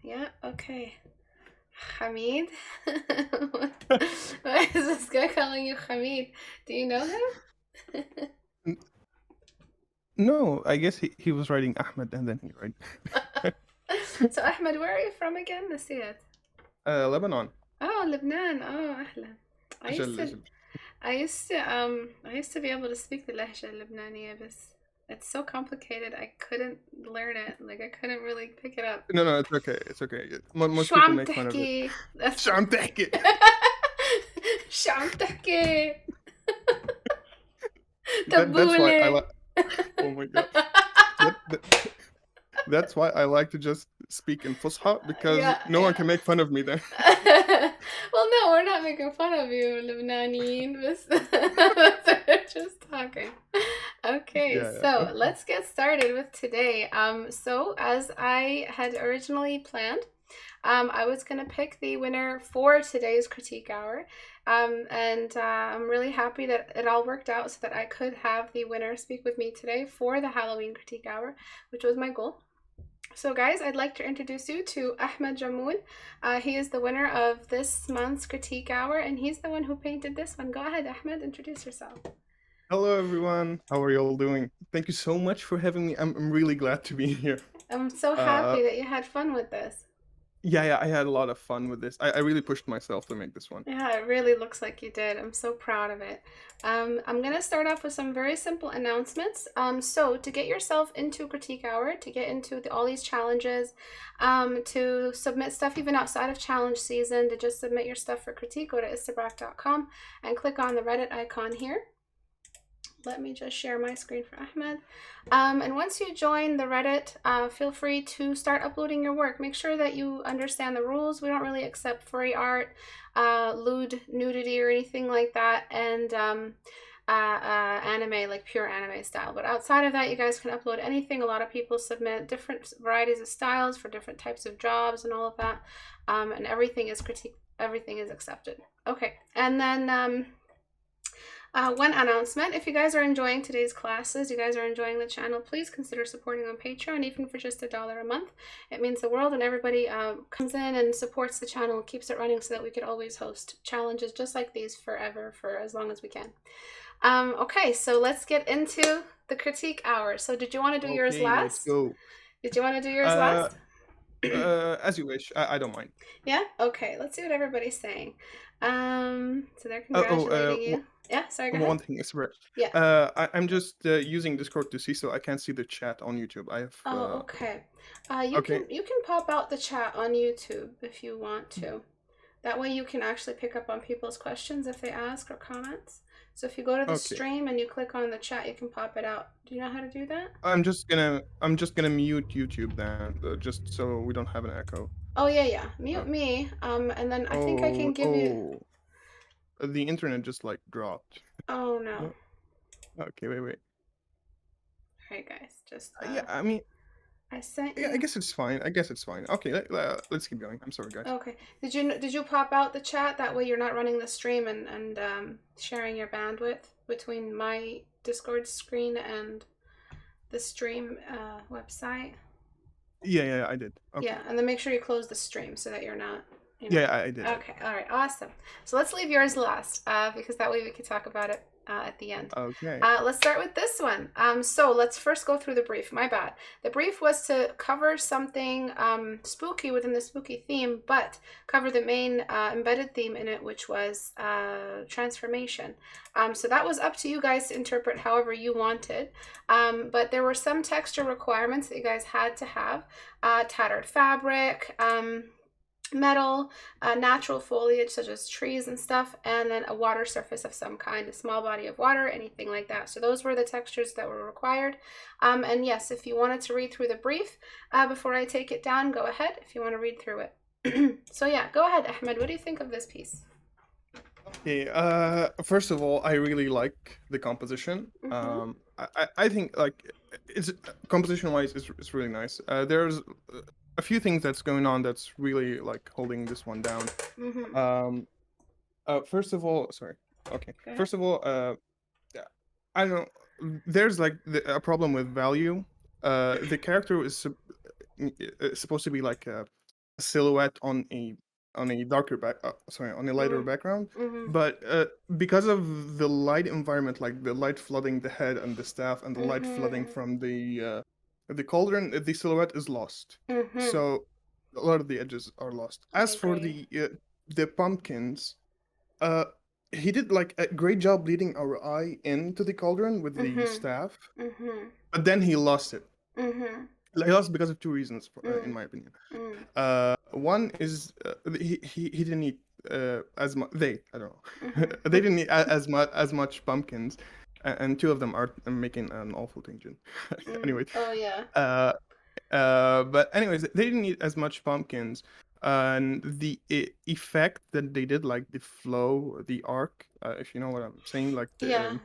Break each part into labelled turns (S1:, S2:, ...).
S1: Yeah, okay. Hamid? Why is this guy calling you Hamid? Do you know him?
S2: N- No, I guess he was writing Ahmed and then he wrote
S1: So Ahmed, where are you from again? نسيت.
S2: Lebanon.
S1: Oh, Lebanon. Oh, أهلا. I used
S2: أجل
S1: to
S2: أجل.
S1: I used to be able to speak the لهجة اللبنانية, but it's so complicated. I couldn't learn it. Like I couldn't really pick it up.
S2: No, it's okay. It's okay. Most
S1: شو
S2: people
S1: عم
S2: make fun of it.
S1: تحكي؟ That's
S2: شو عم تحكي؟
S1: شو عم تحكي؟
S2: That's why I
S1: تبولة.
S2: like. Oh my god. That, that's why I like to just speak in Fusha because
S1: Yeah,
S2: no one
S1: yeah.
S2: can make fun of me then.
S1: Well, no, we're not making fun of you, Lebanese. We're just talking. Okay,
S2: Yeah.
S1: so let's get started with today. So as I had originally planned, I was gonna pick the winner for today's critique hour, and I'm really happy that it all worked out so that I could have the winner speak with me today for the Halloween critique hour, which was my goal. So guys, I'd like to introduce you to Ahmad Jammoul. He is the winner of this month's critique hour, and he's the one who painted this one. Go ahead, Ahmad, introduce yourself.
S2: Hello everyone. How are you all doing? Thank you so much for having me. I'm really glad to be here.
S1: I'm so
S2: Uh,
S1: happy that you had fun with this.
S2: yeah, I had a lot of fun with this. I really pushed myself to make this one.
S1: Yeah, it really looks like you did. I'm so proud of it. I'm going to start off with some very simple announcements. So to get yourself into Critique Hour, to get into all these challenges, to submit stuff even outside of challenge season, to just submit your stuff for critique, go to istebrak.com and click on the Reddit icon here. Let me just share my screen for Ahmed. And once you join the Reddit, feel free to start uploading your work. Make sure that you understand the rules. We don't really accept furry art, lewd nudity or anything like that, and anime, like pure anime style. But outside of that, you guys can upload anything. A lot of people submit different varieties of styles for different types of jobs and all of that. And everything is critique. Everything is accepted. Okay, and then one announcement. If you guys are enjoying today's classes, you guys are enjoying the channel, please consider supporting on Patreon, even for just $1 a month. It means the world, and everybody comes in and supports the channel, keeps it running so that we could always host challenges just like these forever, for as long as we can. Okay, so let's get into the critique hour. So did you want to do yours
S2: Okay, let's
S1: last?
S2: go.
S1: Did you want to do yours last?
S2: As you wish. I don't mind.
S1: Yeah? Okay, let's see what everybody's saying. So they're
S2: Oh,
S1: congratulating you. Yeah, sorry, go ahead.
S2: one thing is right.
S1: Yeah.
S2: I'm just using Discord to see, so I can't see the chat on YouTube. I have.
S1: Oh, okay. You
S2: Okay.
S1: can pop out the chat on YouTube if you want to. That way you can actually pick up on people's questions if they ask or comments. So if you go to the
S2: Okay.
S1: stream and you click on the chat, you can pop it out. Do you know how to do that?
S2: I'm just gonna mute YouTube then, just so we don't have an echo.
S1: Oh yeah. Mute me. And then I think I can give you.
S2: The internet just like dropped.
S1: Oh no.
S2: Okay, wait.
S1: Alright, guys, just.
S2: Yeah, I mean.
S1: I sent you.
S2: Yeah, I guess it's fine. Okay, let's keep going. I'm sorry, guys.
S1: Okay. Did you pop out the chat? That way you're not running the stream and sharing your bandwidth between my Discord screen and the stream website.
S2: Yeah, I did. Okay.
S1: Yeah, and then make sure you close the stream so that you're not.
S2: Yeah, I did.
S1: Okay, all right, awesome. So let's leave yours last because that way we can talk about it at the end.
S2: Okay.
S1: Let's start with this one. So let's first go through the brief. My bad. The brief was to cover something spooky within the spooky theme, but cover the main embedded theme in it, which was transformation. So that was up to you guys to interpret however you wanted. But there were some texture requirements that you guys had to have. Tattered fabric, metal, natural foliage such as trees and stuff, and then a water surface of some kind, a small body of water, anything like that. So those were the textures that were required. And yes, if you wanted to read through the brief before I take it down, go ahead if you want to read through it. So yeah, go ahead, Ahmed. What do you think of this piece?
S2: Okay, first of all, I really like the composition. I think like it's composition-wise, it's really nice. There's a few things that's going on that's really like holding this one down. First of all, sorry. Okay. First of all, I don't know. There's like a problem with value. The character is supposed to be like silhouette on a darker on a lighter
S1: Mm,
S2: background.
S1: mhm,
S2: But because of the light environment, like the light flooding the head and the staff, and the light flooding
S1: mhm,
S2: from the cauldron, the silhouette is lost.
S1: mhm.
S2: So a lot of the edges are lost.
S1: I
S2: As for
S1: agree.
S2: the pumpkins, uh, he did like a great job leading our eye into the cauldron with the
S1: Mhm,
S2: staff,
S1: mhm,
S2: but then he lost it.
S1: mhm,
S2: Like, he lost because of two reasons, in
S1: mm,
S2: my opinion.
S1: mm,
S2: One is he didn't eat as much. I don't know.
S1: mhm,
S2: They didn't eat as much pumpkins, and two of them are making an awful tangent.
S1: mm.
S2: Anyway,
S1: Oh yeah.
S2: uh, but anyways, they didn't eat as much pumpkins, and the effect that they did, like the flow, the arc, if you know what I'm saying, like
S1: Yeah.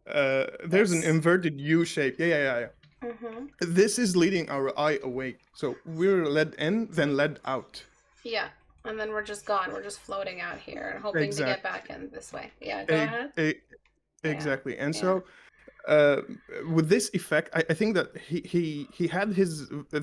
S2: there's an
S1: It's.
S2: inverted U shape. Yeah.
S1: Mhm.
S2: This is leading our eye away. So we're led in, then led out.
S1: Yeah. And then we're just gone. We're just floating out here and hoping to get
S2: Exact,
S1: back in this way. Yeah. Go
S2: e-
S1: ahead.
S2: e-
S1: Yeah.
S2: exactly. And
S1: Yeah.
S2: so, uh, with this effect, I think that he had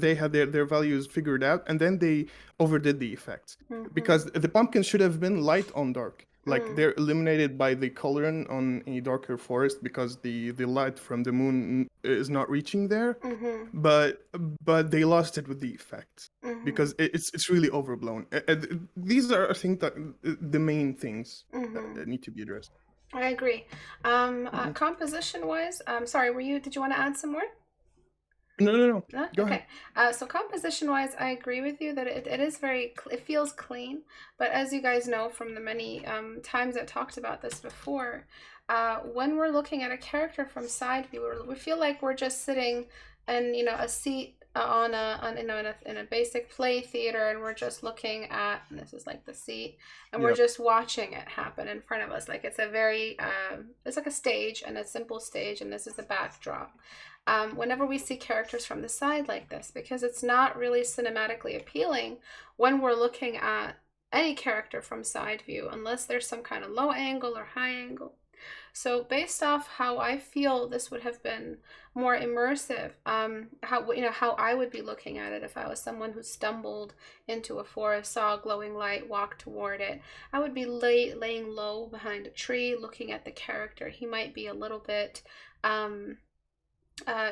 S2: they had their values figured out, and then they overdid the effects,
S1: Mhm.
S2: because the pumpkins should have been light on dark. Like,
S1: Mm.
S2: they're illuminated by the cauldron on a darker forest because the light from the moon is not reaching there.
S1: Mhm.
S2: but but they lost it with the effects
S1: Mhm.
S2: because it's really overblown. These are, I think, that the main things
S1: Mhm.
S2: that need to be addressed.
S1: I agree.
S2: Mhm.
S1: Composition wise, sorry, did you want to add some more?
S2: No,
S1: No?
S2: go ahead.
S1: Okay. So composition wise, I agree with you that it is it feels clean. But as you guys know from the many times I've talked about this before, when we're looking at a character from side view, we feel like we're just sitting in, a seat in a basic play theater, and we're just looking at, and this is like the seat, and we're
S2: Yep.
S1: just watching it happen in front of us. Like it's a very it's like a stage, and a simple stage, and this is the backdrop. Whenever we see characters from the side like this, because it's not really cinematically appealing when we're looking at any character from side view, unless there's some kind of low angle or high angle. So based off how I feel this would have been more immersive, how I would be looking at it if I was someone who stumbled into a forest, saw a glowing light, walked toward it. I would be laying low behind a tree, looking at the character. He might be a little bit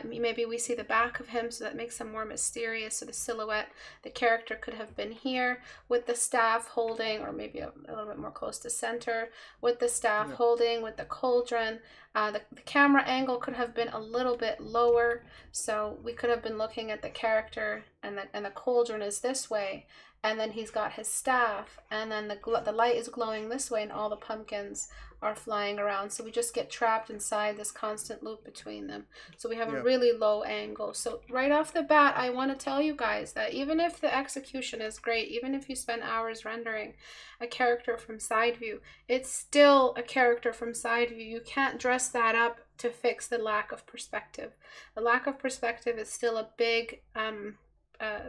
S1: maybe we see the back of him, so that makes him more mysterious. So the silhouette, the character could have been here with the staff holding, or maybe a little bit more close to center, with the staff
S2: Yeah.
S1: holding, with the cauldron. The camera angle could have been a little bit lower, so we could have been looking at the character, and the cauldron is this way, and then he's got his staff, and then the light is glowing this way, and all the pumpkins are flying around. So we just get trapped inside this constant loop between them. So we have a
S2: Yeah.
S1: really low angle. So right off the bat, I want to tell you guys that even if the execution is great, even if you spend hours rendering a character from side view, it's still a character from side view. You can't dress that up to fix the lack of perspective. The lack of perspective is still a big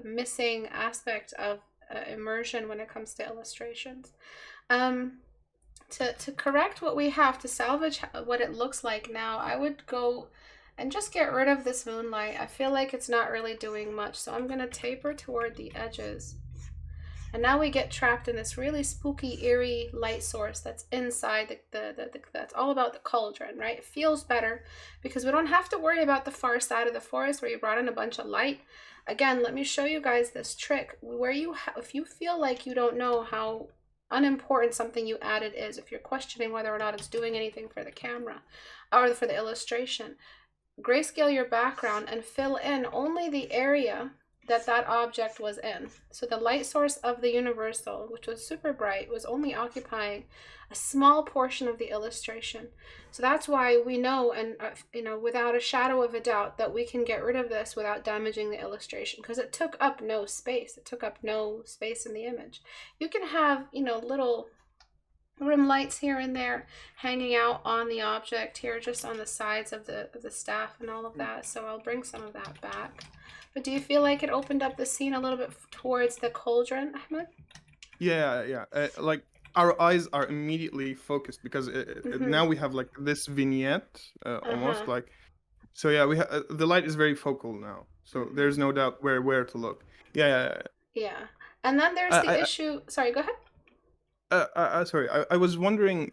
S1: missing aspect of immersion when it comes to illustrations. Um, to correct what we have, to salvage what it looks like now, I would go and just get rid of this moonlight. I feel like it's not really doing much, so I'm gonna taper toward the edges. And now we get trapped in this really spooky, eerie light source that's inside that's all about the cauldron, right? It feels better because we don't have to worry about the far side of the forest where you brought in a bunch of light. Again, let me show you guys this trick where if you feel like you don't know how unimportant something you added is, if you're questioning whether or not it's doing anything for the camera or for the illustration, grayscale your background and fill in only the area that object was in. So the light source of the universal, which was super bright, was only occupying a small portion of the illustration. So that's why we know, and without a shadow of a doubt, that we can get rid of this without damaging the illustration, because it took up no space. It took up no space in the image. You can have, little rim lights here and there hanging out on the object here, just on the sides of the staff and all of that. So I'll bring some of that back. But do you feel like it opened up the scene a little bit towards the cauldron, Ahmed?
S2: Yeah. Like, our eyes are immediately focused because
S1: Mm-hmm.
S2: now we have like this vignette,
S1: Uh-huh.
S2: almost like. So yeah, the light is very focal now. So
S1: Mm-hmm.
S2: there's no doubt where to look. Yeah.
S1: Yeah. And then there's the
S2: I,
S1: issue. Sorry, go ahead.
S2: Sorry, I was wondering,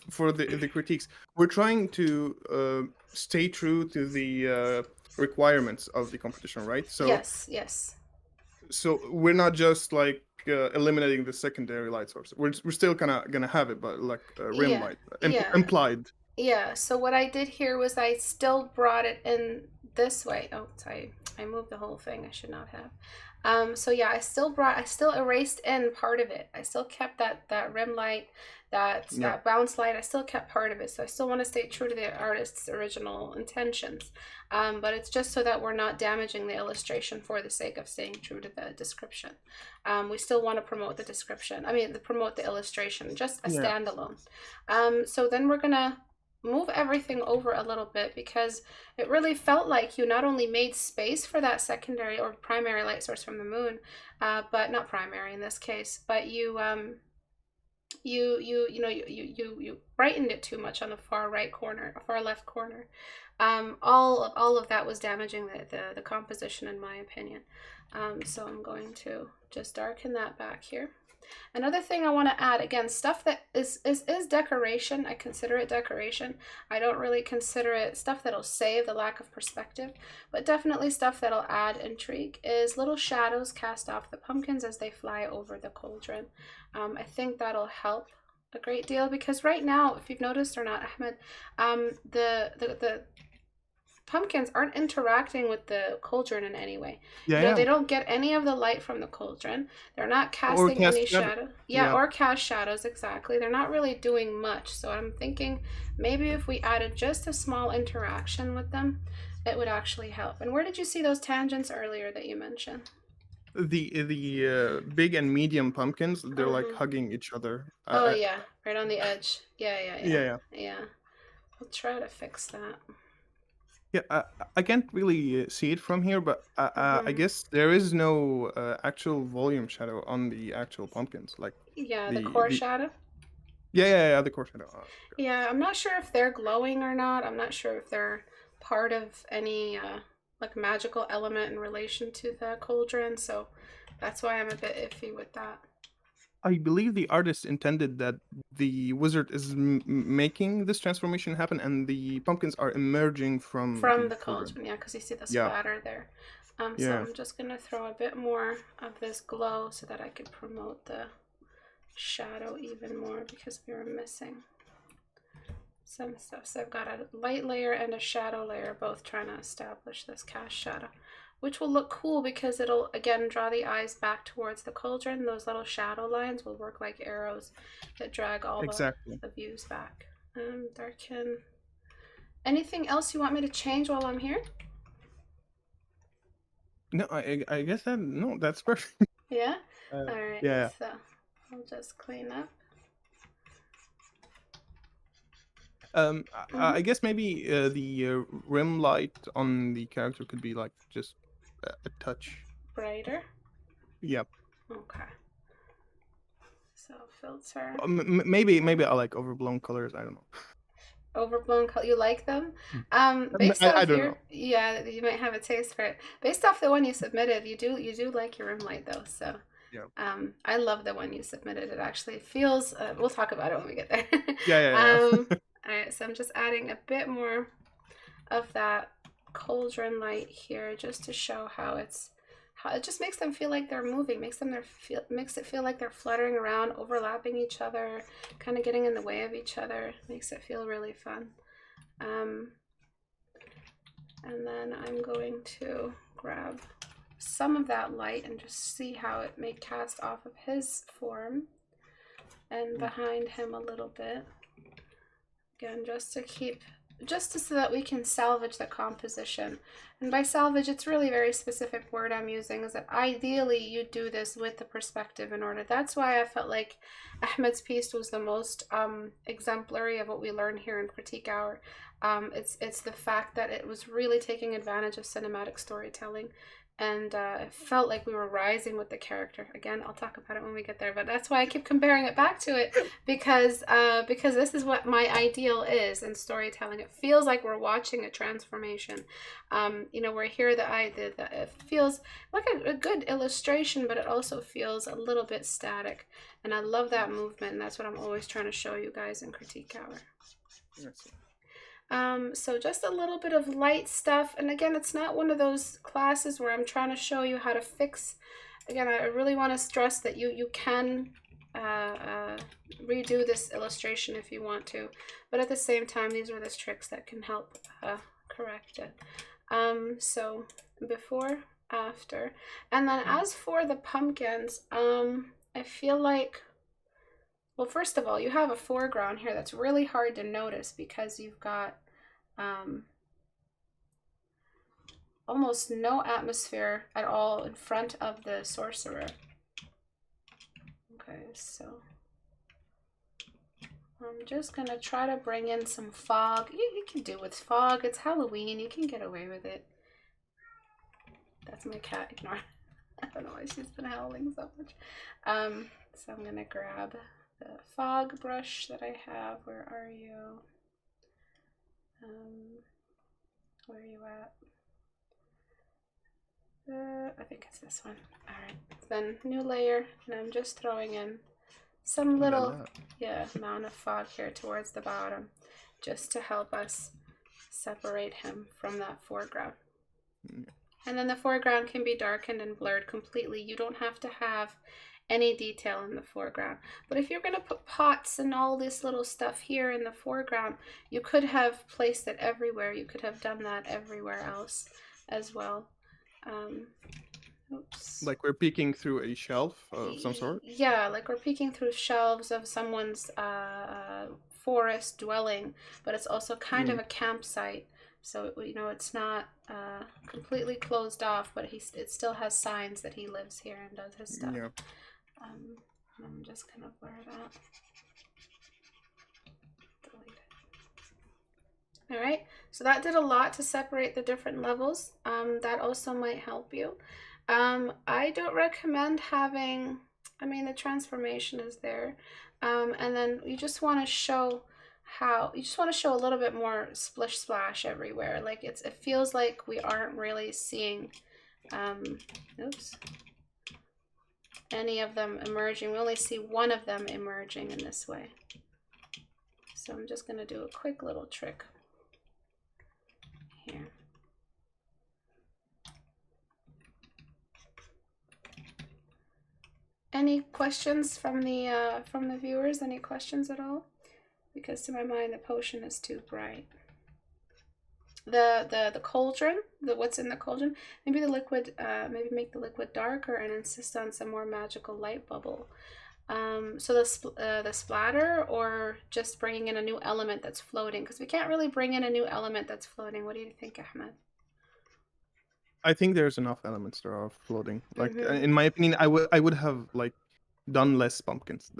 S2: for the critiques, we're trying to stay true to the requirements of the competition, right?
S1: Yes, yes.
S2: So we're not just like eliminating the secondary light source. We're still gonna have it, but like rim
S1: Yeah,
S2: light
S1: yeah,
S2: implied.
S1: yeah. So what I did here was I still brought it in this way. Oh, sorry, I moved the whole thing. I should not have. So yeah, I still erased in part of it. I still kept that rim light,
S2: Yeah,
S1: that bounce light. I still kept part of it. So I still want to stay true to the artist's original intentions. But it's just so that we're not damaging the illustration for the sake of staying true to the description. We still want to promote the description. I mean, promote the illustration, just a
S2: yeah,
S1: standalone. So then we're gonna move everything over a little bit because it really felt like you not only made space for that secondary or primary light source from the moon, but not primary in this case, but you brightened it too much on the far right corner, far left corner. All of that was damaging the composition in my opinion. So I'm going to just darken that back here. Another thing I want to add, again, stuff that is decoration. I consider it decoration. I don't really consider it stuff that'll save the lack of perspective, but definitely stuff that'll add intrigue, is little shadows cast off the pumpkins as they fly over the cauldron. I think that'll help a great deal because right now, if you've noticed or not, Ahmed, the pumpkins aren't interacting with the cauldron in any way.
S2: yeah, yeah.
S1: They don't get any of the light from the cauldron. They're not
S2: Or
S1: casting
S2: cast
S1: any
S2: shadow.
S1: shadow. Yeah,
S2: Yeah,
S1: or cast shadows, exactly. They're not really doing much. So I'm thinking maybe if we added just a small interaction with them, it would actually help. And where did you see those tangents earlier that you mentioned?
S2: the big and medium pumpkins, they're like
S1: Uh-huh.
S2: hugging each other.
S1: Oh yeah, right on the edge.
S2: Yeah, yeah.
S1: Yeah. I'll try to fix that.
S2: Yeah, I can't really see it from here, but I
S1: Mm-hmm.
S2: guess there is no actual volume shadow on the actual pumpkins, like
S1: Yeah, the core
S2: the
S1: shadow.
S2: yeah, the core shadow.
S1: Yeah, I'm not sure if they're glowing or not. I'm not sure if they're part of any like magical element in relation to the cauldron, so that's why I'm a bit iffy with that.
S2: I believe the artist intended that the wizard is making this transformation happen, and the pumpkins are emerging from
S1: From
S2: the
S1: the
S2: cauldron.
S1: cauldron, yeah, because you see the
S2: Yeah,
S1: splatter there. So
S2: yeah,
S1: I'm just gonna throw a bit more of this glow so that I could promote the shadow even more because we were missing some stuff. So I've got a light layer and a shadow layer both trying to establish this cast shadow, which will look cool because it'll again draw the eyes back towards the cauldron. Those little shadow lines will work like arrows that drag all
S2: exactly.
S1: the views back. Darken. Anything else you want me to change while I'm here?
S2: No, I guess that no, that's perfect.
S1: Yeah? All right,
S2: Yeah.
S1: so I'll just clean up.
S2: I guess maybe the rim light on the character could be like just a touch.
S1: Brighter.
S2: Yeah.
S1: Okay. So filter.
S2: Maybe I like overblown colors. I don't know.
S1: Overblown color. You like them? Based
S2: I
S1: off
S2: don't know.
S1: your, yeah, you might have a taste for it. Based off the one you submitted, you do like your rim light though. So,
S2: Yeah.
S1: I love the one you submitted. It actually feels. We'll talk about it when we get there.
S2: Yeah.
S1: All right. So I'm just adding a bit more of that cauldron light here, just to show how it just makes them feel like they're moving, makes it feel like they're fluttering around, overlapping each other, kind of getting in the way of each other. Makes it feel really fun. And then I'm going to grab some of that light and just see how it may cast off of his form and behind him a little bit. Again, just so that we can salvage the composition. And by salvage, it's really a very specific word I'm using, is that ideally you do this with the perspective in order. That's why I felt like Ahmed's piece was the most exemplary of what we learn here in Critique Hour. It's the fact that it was really taking advantage of cinematic storytelling and it felt like we were rising with the character. Again, I'll talk about it when we get there, but that's why I keep comparing it back to it, because this is what my ideal is in storytelling. It feels like we're watching a transformation. You know, we're here, it feels like a good illustration, but it also feels a little bit static, and I love that movement, and that's what I'm always trying to show you guys in Critique Hour.
S2: Yes.
S1: So just a little bit of light stuff, and again, it's not one of those classes where I'm trying to show you how to fix. Again, I really want to stress that you can redo this illustration if you want to, but at the same time, these are the tricks that can help correct it. So before, after, and then as for the pumpkins, I feel like, well, first of all, you have a foreground here that's really hard to notice because you've got almost no atmosphere at all in front of the sorcerer. Okay, so I'm just gonna try to bring in some fog. You can do with fog. It's Halloween. You can get away with it. That's my cat. Ignore. I don't know why she's been howling so much. So I'm gonna grab the fog brush that I have. Where are you? Where are you at? I think it's this one. All right. Then new layer, and I'm just throwing in some little amount of fog here towards the bottom, just to help us separate him from that foreground. And then the foreground can be darkened and blurred completely. You don't have to have any detail in the foreground. But if you're going to put pots and all this little stuff here in the foreground, you could have placed it everywhere. You could have done that everywhere else as well. Oops.
S2: Like we're peeking through a shelf of some sort?
S1: Yeah, like we're peeking through shelves of someone's forest dwelling, but it's also kind of a campsite. So, you know, it's not completely closed off, but it still has signs that he lives here and does his stuff.
S2: Yeah.
S1: I'm just going to blur that. Delete it. All right, so that did a lot to separate the different levels. That also might help you. I don't recommend having, I mean, the transformation is there. And then you just want to show a little bit more splish splash everywhere. Like it feels like we aren't really seeing any of them emerging. We only see one of them emerging in this way. So I'm just going to do a quick little trick here. Any questions from the viewers? Any questions at all? Because to my mind, the potion is too bright. The cauldron, what's in the cauldron, maybe the liquid, maybe make the liquid darker and insist on some more magical light bubble. So the splatter, or just bringing in a new element that's floating, because we can't really bring in a new element that's floating. What do you think, Ahmed?
S2: I think there's enough elements that are floating. Like in my opinion, I would have like done less pumpkins.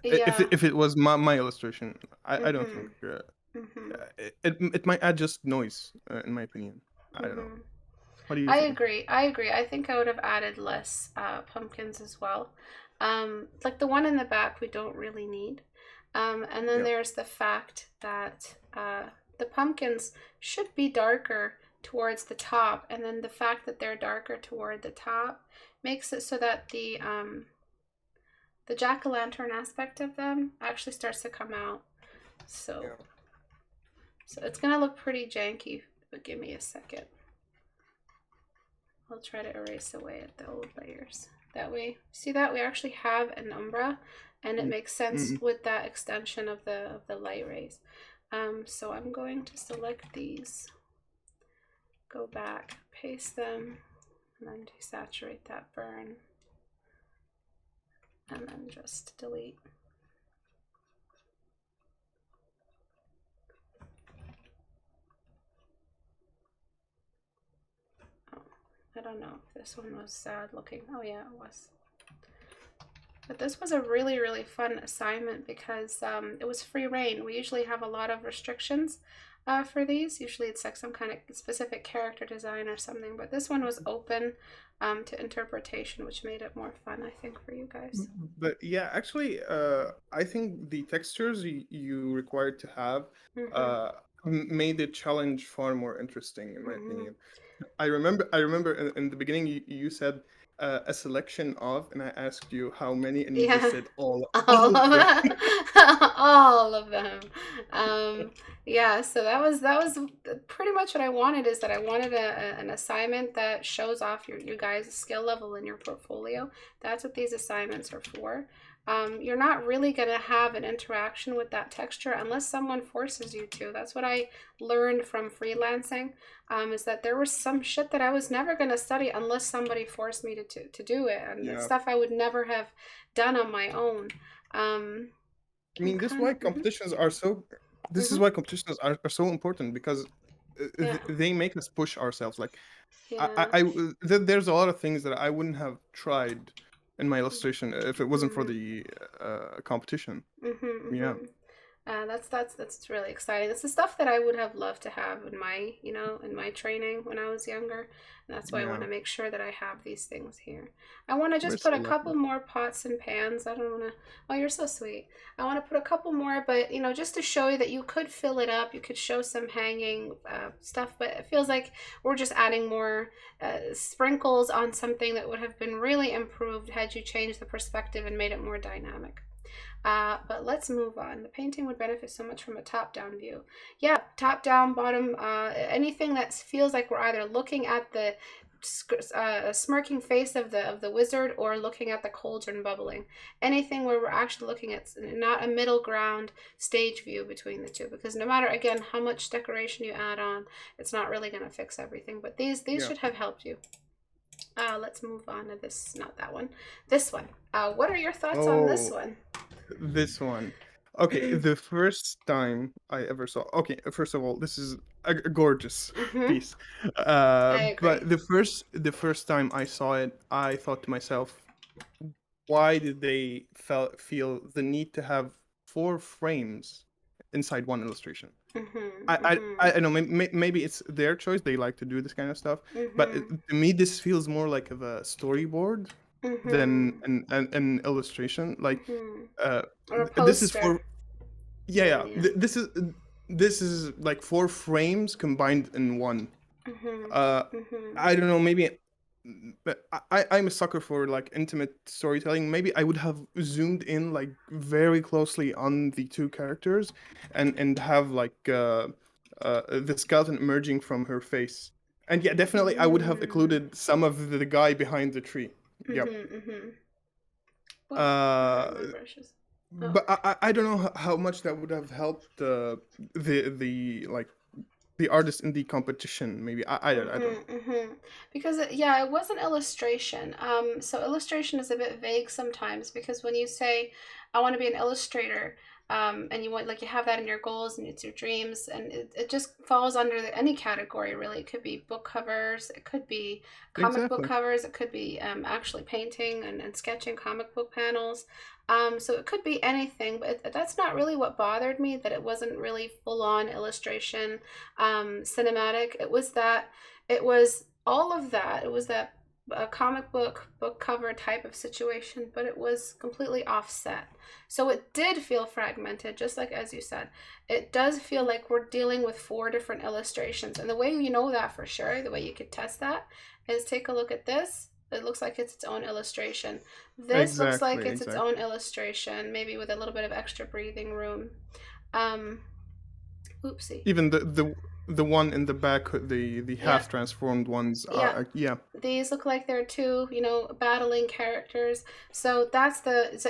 S2: If it was my illustration, I don't think it might add just noise. In my opinion, I don't know. What do you think?
S1: I agree. I think I would have added less pumpkins as well. Like the one in the back, we don't really need. And then there's the fact that the pumpkins should be darker towards the top, and then the fact that they're darker toward the top makes it so that the jack-o'-lantern aspect of them actually starts to come out. So it's gonna look pretty janky, but give me a second. I'll try to erase away at the old layers. That way, see that we actually have an umbra, and it makes sense with that extension of the light rays. So I'm going to select these, go back, paste them, and then desaturate that burn, and then just delete. I don't know if this one was sad looking. Oh yeah, it was. But this was a really, really fun assignment because it was free reign. We usually have a lot of restrictions for these. Usually it's like some kind of specific character design or something, but this one was open to interpretation, which made it more fun, I think, for you guys.
S2: But yeah, actually, I think the textures you required to have
S1: Mm-hmm.
S2: uh, made the challenge far more interesting, in my
S1: Mm-hmm.
S2: opinion. I remember in the beginning you said a selection of, and I asked you how many, and you just
S1: Yeah.
S2: said all
S1: All
S2: of
S1: of
S2: them.
S1: them. All of them. Um, yeah, so that was pretty much what I wanted, is that I wanted an assignment that shows off your guys' skill level in your portfolio. That's what these assignments are for. You're not really going to have an interaction with that texture unless someone forces you to. That's what I learned from freelancing, is that there was some shit that I was never going to study unless somebody forced me to do it. And it's
S2: Yeah.
S1: stuff I would never have done on my own.
S2: I
S1: I'm
S2: mean,
S1: kind of,
S2: this is
S1: mm-hmm,
S2: why competitions are so important, because
S1: yeah,
S2: they make us push ourselves. Like
S1: yeah,
S2: there's a lot of things that I wouldn't have tried in my illustration if it wasn't for
S1: mm-hmm,
S2: the competition.
S1: mm-hmm,
S2: Yeah,
S1: mm-hmm. That's really exciting. It's the stuff that I would have loved to have in my, in my training when I was younger. And that's why I want
S2: yeah.
S1: to make sure that I have these things here. I want to
S2: We're
S1: just put
S2: so
S1: a couple
S2: lucky.
S1: more pots and pans. I don't want to. Oh, you're so sweet. I want to put a couple more, but just to show you that you could fill it up. You could show some hanging stuff, but it feels like we're just adding more sprinkles on something that would have been really improved had you changed the perspective and made it more dynamic. But let's move on. The painting would benefit so much from a top-down view. Yeah, top-down, bottom, anything that feels like we're either looking at the smirking face of the wizard or looking at the cauldron bubbling. Anything where we're actually looking at not a middle ground stage view between the two, because no matter, again, how much decoration you add on, it's not really going to fix everything. But these
S2: Yeah.
S1: should have helped you. Let's move on to this, not that one, this one. What are your thoughts on this
S2: Oh,
S1: one?
S2: this one. Okay, the first time I ever saw. Okay, first of all, this is a gorgeous
S1: Mm-hmm.
S2: piece.
S1: I agree.
S2: But the first time I saw it, I thought to myself, why did they feel the need to have 4 frames inside one illustration?
S1: Mm-hmm.
S2: I
S1: Mm-hmm.
S2: I, I know, maybe it's their choice. They like to do this kind of stuff, but
S1: Mm-hmm.
S2: to me, this feels more like of a storyboard than
S1: Mm-hmm.
S2: an illustration. Like,
S1: Mm-hmm.
S2: uh,
S1: Or a
S2: this is
S1: poster.
S2: for yeah,
S1: Yeah,
S2: yeah.
S1: yeah.
S2: This is like 4 frames combined in one.
S1: Mm-hmm.
S2: Uh,
S1: Mm-hmm.
S2: I don't know, maybe, but I'm a sucker for like intimate storytelling. Maybe I would have zoomed in like very closely on the two characters, and have like the skeleton emerging from her face. And yeah, definitely I would have
S1: Mm-hmm.
S2: included some of the guy behind the tree. Yep.
S1: Mm-hmm. Mm-hmm. What? Where are
S2: Uh,
S1: my brushes? Oh.
S2: but I don't know how much that would have helped the like the artist in the competition. Maybe I don't know.
S1: Mm-hmm, mm-hmm. Because yeah, it was an illustration. So illustration is a bit vague sometimes, because when you say, "I want to be an illustrator," and you want, like, you have that in your goals and it's your dreams, and it just falls under any category really. It could be book covers, it could be comic book
S2: Exactly.
S1: covers, it could be actually painting and sketching comic book panels. So it could be anything, but that's not really what bothered me. That it wasn't really full on illustration, cinematic. It was all of that. It was that a comic book cover type of situation, but it was completely offset. So it did feel fragmented, just like as you said. It does feel like we're dealing with 4 different illustrations. And the way you know that for sure, the way you could test that, is take a look at this. It looks like it's its own illustration. This looks like
S2: Exactly.
S1: it's its
S2: Exactly.
S1: own illustration, maybe with a little bit of extra breathing room. Um, oopsie.
S2: Even the one in the back, the
S1: Yeah,
S2: half transformed ones
S1: yeah.
S2: are yeah,
S1: These look like they're two, battling characters. So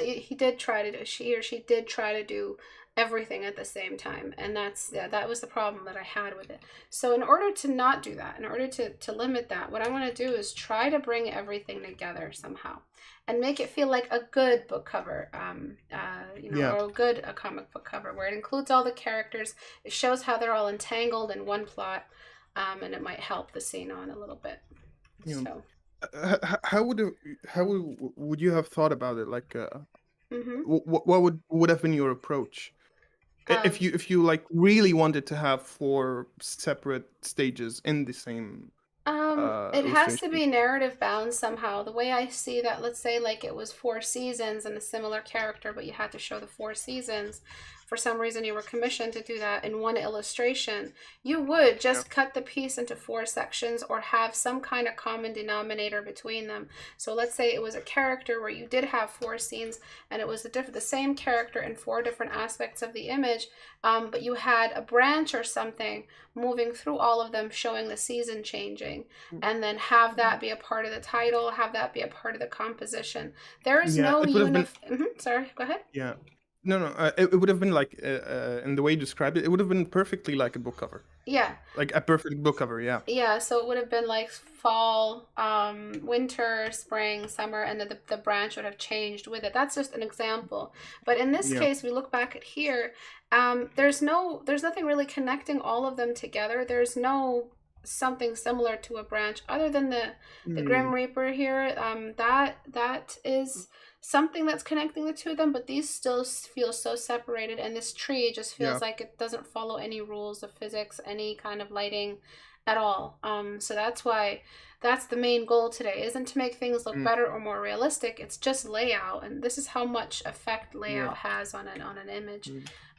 S1: he did try to do, she or she did try to do everything at the same time, and that was the problem that I had with it. So in order to not do that, in order to limit that, what I want to do is try to bring everything together somehow, and make it feel like a good book cover,
S2: yeah.
S1: or a comic book cover where it includes all the characters. It shows how they're all entangled in one plot, and it might help the scene on a little bit.
S2: You know,
S1: So,
S2: how would you have thought about it? Like,
S1: mm-hmm.
S2: what would have been your approach? If you like really wanted to have 4 separate stages in the same
S1: It has to
S2: illustration.
S1: be narrative bound somehow. The way I see that, let's say like it was 4 seasons and a similar character, but you had to show the 4 seasons. For some reason, you were commissioned to do that in one illustration. You would
S2: Yeah.
S1: just cut the piece into 4 sections or have some kind of common denominator between them. So let's say it was a character where you did have 4 scenes and it was the same character in 4 different aspects of the image, but you had a branch or something moving through all of them showing the season changing, and then have that be a part of the title, have that be a part of the composition. There is
S2: Yeah,
S1: no
S2: it would have been.
S1: sorry, go ahead.
S2: Yeah. No, no. It would have been like, in the way you described it, it would have been perfectly like a book cover,
S1: Yeah.
S2: like a perfect book cover. Yeah.
S1: Yeah, so it would have been like fall, winter, spring, summer, and then the branch would have changed with it. That's just an example. But in this
S2: Yeah.
S1: case, we look back at here, there's nothing really connecting all of them together. There's no something similar to a branch other than the Grim
S2: Mm,
S1: Reaper here. That is something that's connecting the two of them, but these still feel so separated, and this tree just feels
S2: yeah.
S1: like it doesn't follow any rules of physics, any kind of lighting at all. So that's why that's the main goal today, isn't to make things look
S2: Mm,
S1: better or more realistic. It's just layout, and this is how much effect
S2: yeah.
S1: layout has on an image.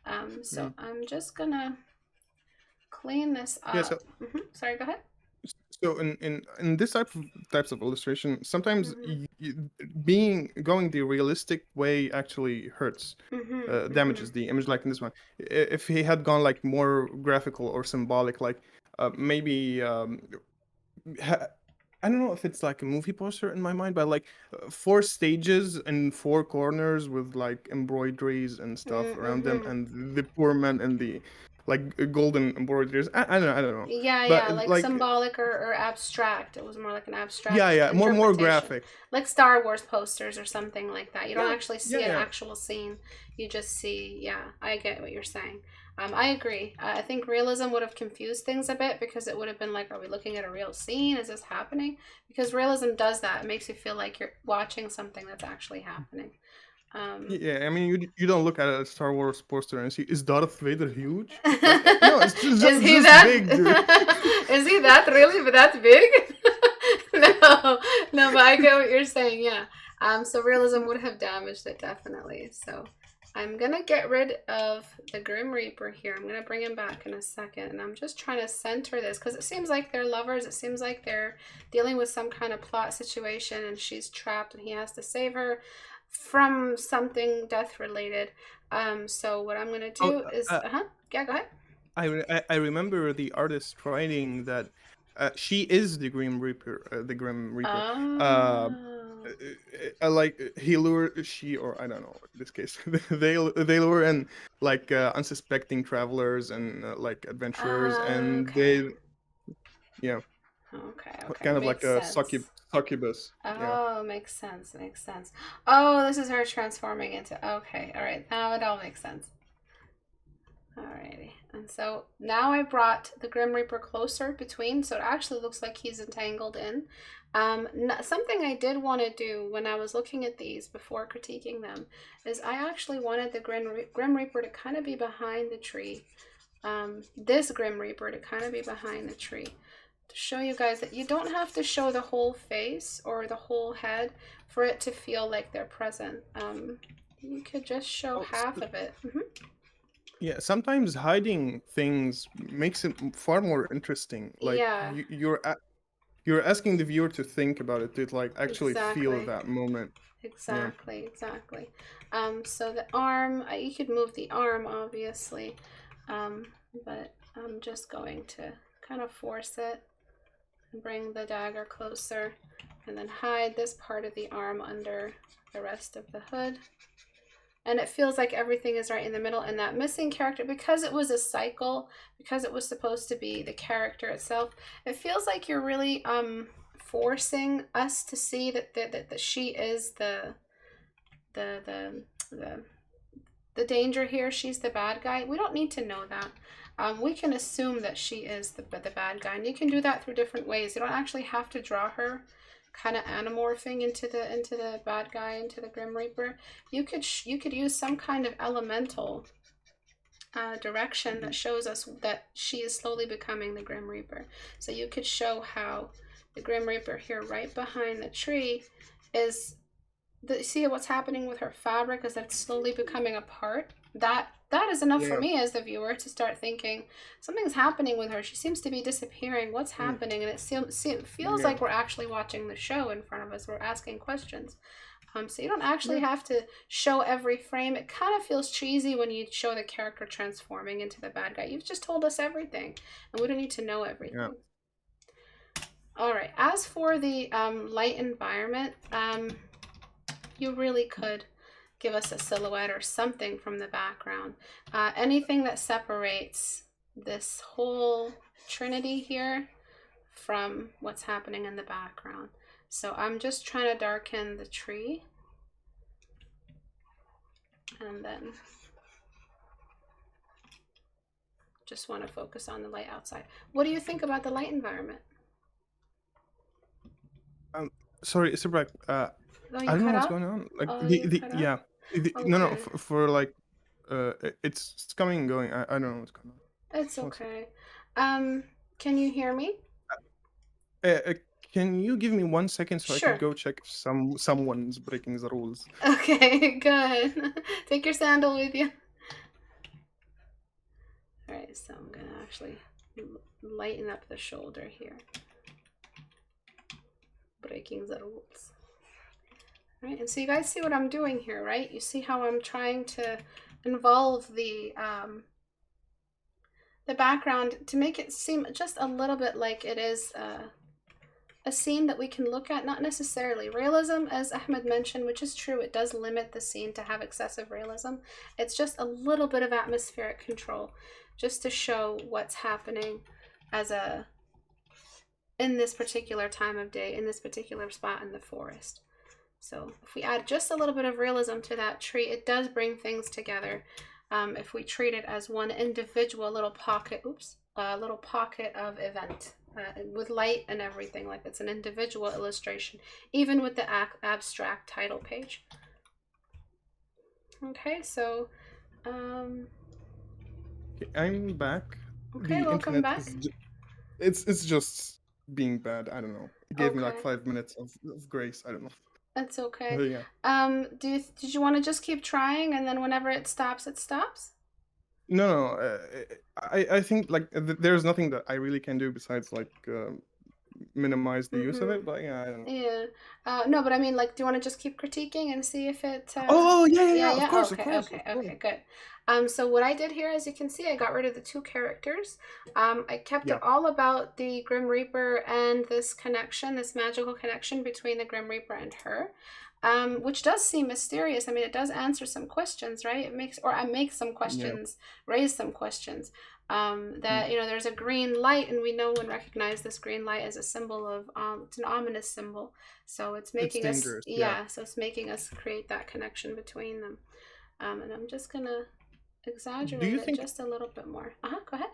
S2: Mm,
S1: So
S2: mm.
S1: I'm just gonna clean this
S2: Yeah.
S1: up. Sorry, go ahead.
S2: So in this types of illustration, sometimes
S1: Mm-hmm.
S2: being going the realistic way actually hurts,
S1: Mm-hmm. Mm-hmm.
S2: damages the image. Like in this one, if he had gone like more graphical or symbolic, like maybe ha- I don't know if it's like a movie poster in my mind, but like 4 stages and 4 corners with like embroideries and stuff around them,
S1: Mm-hmm.
S2: and the poor man and the like golden embroideries. I don't know,
S1: Yeah,
S2: but
S1: yeah, like
S2: like.
S1: symbolic or abstract. It was more like an
S2: Yeah,
S1: abstract
S2: yeah, more
S1: interpretation.
S2: graphic.
S1: Like Star Wars posters or something like that. You don't
S2: Yeah,
S1: actually
S2: yeah,
S1: see an
S2: yeah.
S1: actual scene. You just see, yeah, I get what you're saying. I agree. I think realism would have confused things a bit because it would have been like, are we looking at a real scene? Is this happening? Because realism does that. It makes you feel like you're watching something that's actually happening. Um,
S2: Yeah, I mean, you don't look at a Star Wars poster and see, is Darth Vader huge? Like, no, it's
S1: is he
S2: just
S1: that?
S2: big, dude.
S1: Is he that really that big? No, no, but I get what you're saying. Yeah. So realism would have damaged it definitely. So I'm gonna get rid of the Grim Reaper here. I'm gonna bring him back in a second, and I'm just trying to center this because it seems like they're lovers. It seems like they're dealing with some kind of plot situation, and she's trapped, and he has to save her from something death related. So what I'm gonna
S2: Oh,
S1: do is, yeah, go ahead.
S2: I remember the artist writing that she is the Grim Reaper, the Grim Reaper. Uh,
S1: Oh.
S2: like he lure she or I don't know in this case they lure in like unsuspecting travelers and like adventurers, and
S1: Okay.
S2: yeah,
S1: Okay. Okay.
S2: kind of like
S1: Makes
S2: a
S1: sense.
S2: succubus. Yeah.
S1: Oh, makes sense. Makes sense. Oh, this is her transforming into. Okay. All right. Now it all makes sense. Alrighty. And so now I brought the Grim Reaper closer between, so it actually looks like he's entangled in. Something I did want to do when I was looking at these before critiquing them is I actually wanted the Grim Reaper to kind of be behind the tree. This Grim Reaper to kind of be behind the tree. To show you guys that you don't have to show the whole face or the whole head for it to feel like they're present. You could just show
S2: Oh,
S1: half of it.
S2: yeah, sometimes hiding things makes it far more interesting. Like
S1: Yeah,
S2: you're asking the viewer to think about it, to like actually feel
S1: exactly.
S2: that moment. Yeah.
S1: Exactly. So the arm, you could move the arm, obviously, but I'm just going to kind of force it and bring the dagger closer and then hide this part of the arm under the rest of the hood. And it feels like everything is right in the middle, and that missing character, because it was a cycle, because it was supposed to be the character itself, it feels like you're really forcing us to see that she is the the the the danger here. She's the bad guy. We don't need to know that. We can assume that she is the bad guy, and you can do that through different ways. You don't actually have to draw her kind of anamorphing into the bad guy, into the Grim Reaper. You could use some kind of elemental direction that shows us that she is slowly becoming the Grim Reaper. So you could show how the Grim Reaper here right behind the tree is, see what's happening with her fabric as it's slowly becoming apart. That is enough for
S2: Yeah.
S1: me as the viewer to start thinking something's happening with her. She seems to be disappearing. What's happening? And it feels
S2: Yeah.
S1: like we're actually watching the show in front of us. We're asking questions. So you don't actually
S2: Yeah.
S1: have to show every frame. It kind of feels cheesy when you show the character transforming into the bad guy. You've just told us everything, and we don't need to know everything.
S2: Yeah.
S1: All right. As for the light environment, you really could give us a silhouette or something from the background. Anything that separates this whole trinity here from what's happening in the background. So I'm just trying to darken the tree. And then just want to focus on the light outside. What do you think about the light environment?
S2: Sorry, Istebrak.
S1: Oh,
S2: I don't know
S1: cut
S2: what's
S1: out?
S2: going on. Like
S1: Oh, you cut out?
S2: yeah. No,
S1: Okay.
S2: for like it's coming and going. I don't know what's going on.
S1: It's okay. Can you hear me?
S2: Can you give me 1 second so I
S1: Sure.
S2: can go check if someone's breaking the rules?
S1: Okay, good. Take your sandal with you. All right, so I'm gonna actually lighten up the shoulder here. Breaking the rules. All right, and so you guys see what I'm doing here, right? You see how I'm trying to involve the background to make it seem just a little bit like it is a scene that we can look at, not necessarily realism, as Ahmed mentioned, which is true. It does limit the scene to have excessive realism. It's just a little bit of atmospheric control, just to show what's happening as in this particular time of day, in this particular spot in the forest. So if we add just a little bit of realism to that tree, it does bring things together. If we treat it as one individual little pocket, little pocket of event. With light and everything, like it's an individual illustration, even with the abstract title page. Okay, so
S2: I'm back.
S1: okay,
S2: The
S1: welcome
S2: internet
S1: back.
S2: it's just being bad. I don't know. It gave me like
S1: Okay.
S2: 5 minutes of grace. I don't know.
S1: That's okay.
S2: But yeah.
S1: Did you want to just keep trying, and then whenever it stops, it stops?
S2: No. I think like there's nothing that I really can do besides like minimize the use of it. But yeah, I don't know.
S1: Yeah. No, but I mean, like, do you want to just keep critiquing and see if it?
S2: Oh yeah. Of course,
S1: Okay, good. So what I did here, as you can see, I got rid of the two characters. I kept it all about the Grim Reaper and this connection, this magical connection between the Grim Reaper and her. Which does seem mysterious. I mean, it does answer some questions, right? I make some questions, raise some questions. That there's a green light, and we know and recognize this green light as a symbol of it's an ominous symbol. So it's making us so it's making us create that connection between them. And I'm just gonna exaggerate it just a little bit more. Go ahead.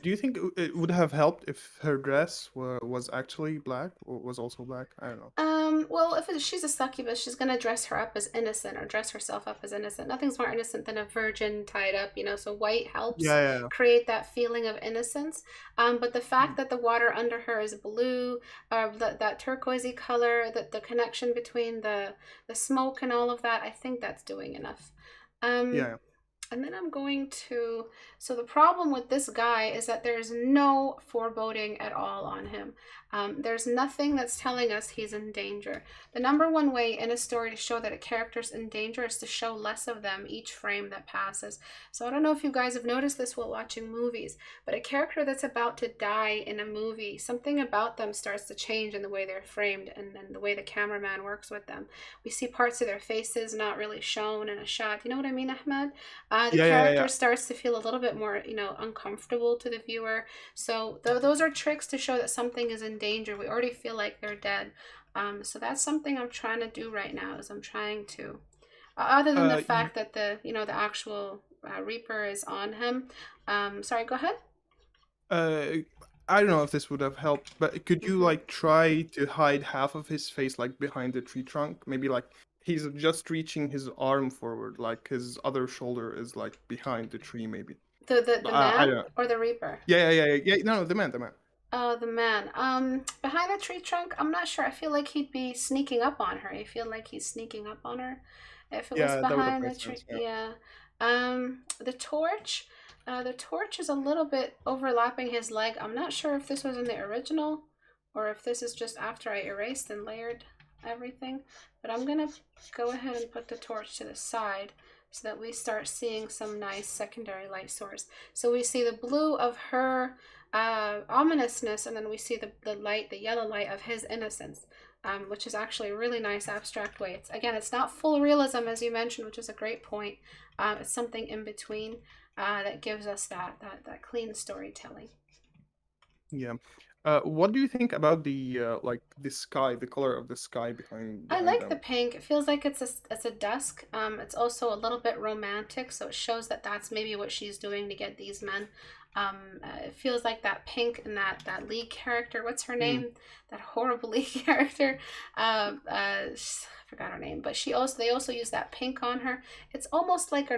S2: Do you think it would have helped if her dress was actually black or was also black? I don't know.
S1: Well, if she's a succubus, she's gonna dress her up as innocent or dress herself up as innocent. Nothing's more innocent than a virgin tied up, so white helps create that feeling of innocence. But the fact that the water under her is blue, that turquoisey color, that the connection between the smoke and all of that, I think that's doing enough. And then I'm going to, so the problem with this guy is that there's no foreboding at all on him. There's nothing that's telling us he's in danger. The number one way in a story to show that a character's in danger is to show less of them each frame that passes. So I don't know if you guys have noticed this while watching movies, but a character that's about to die in a movie, something about them starts to change in the way they're framed and the way the cameraman works with them. We see parts of their faces not really shown in a shot. You know what I mean, Ahmed? The character starts to feel a little bit more, uncomfortable to the viewer. So those are tricks to show that something is in danger. We already feel like they're dead. So that's something I'm trying to do right now. Is I'm trying to, other than the fact that the actual Reaper is on him. Sorry, go ahead.
S2: I don't know if this would have helped, but could you like try to hide half of his face like behind the tree trunk? Maybe like he's just reaching his arm forward, like his other shoulder is like behind the tree, maybe.
S1: The
S2: I
S1: man
S2: don't know.
S1: or the Reaper?
S2: Yeah. No, the man.
S1: Oh, the man. Behind the tree trunk, I'm not sure. I feel like he'd be sneaking up on her. I feel like he's sneaking up on her. If it was
S2: Yeah, that would have
S1: behind the
S2: made
S1: tree,
S2: sense. Yeah.
S1: yeah. The torch. The torch is a little bit overlapping his leg. I'm not sure if this was in the original or if this is just after I erased and layered everything. But I'm gonna go ahead and put the torch to the side so that we start seeing some nice secondary light source. So we see the blue of her ominousness, and then we see the light, the yellow light of his innocence, which is actually a really nice abstract way. It's not full realism, as you mentioned, which is a great point. It's something in between that gives us that clean storytelling.
S2: Yeah. What do you think about the like the sky, the color of the sky behind
S1: I like
S2: them?
S1: the pink. It feels like it's a dusk. It's also a little bit romantic, so it shows that that's maybe what she's doing to get these men. It feels like that pink and that lead character. What's her name? That horrible lead character. I forgot her name, but they also use that pink on her. It's almost like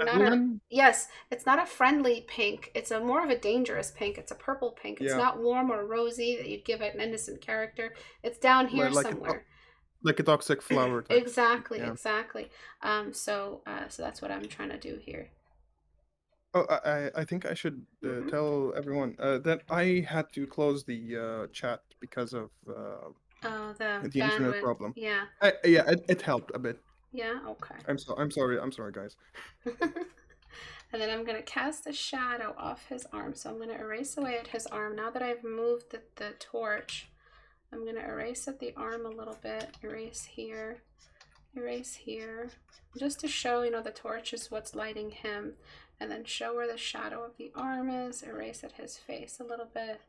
S1: yes, it's not a friendly pink. It's a more of a dangerous pink. It's a purple pink. It's
S2: Yeah.
S1: not warm or rosy that you'd give an innocent character. It's down here
S2: Like
S1: somewhere.
S2: like a toxic flower type.
S1: Exactly. So that's what I'm trying to do here.
S2: Oh, I think I should tell everyone that I had to close the chat because of
S1: the
S2: the internet
S1: bandwidth.
S2: problem.
S1: Yeah.
S2: Yeah, it helped a bit.
S1: Yeah. Okay.
S2: I'm sorry, guys.
S1: And then I'm going to cast a shadow off his arm. So I'm going to erase away at his arm. Now that I've moved the torch, I'm going to erase at the arm a little bit. Erase here. Just to show, the torch is what's lighting him. And then show where the shadow of the arm is. Erase at his face a little bit.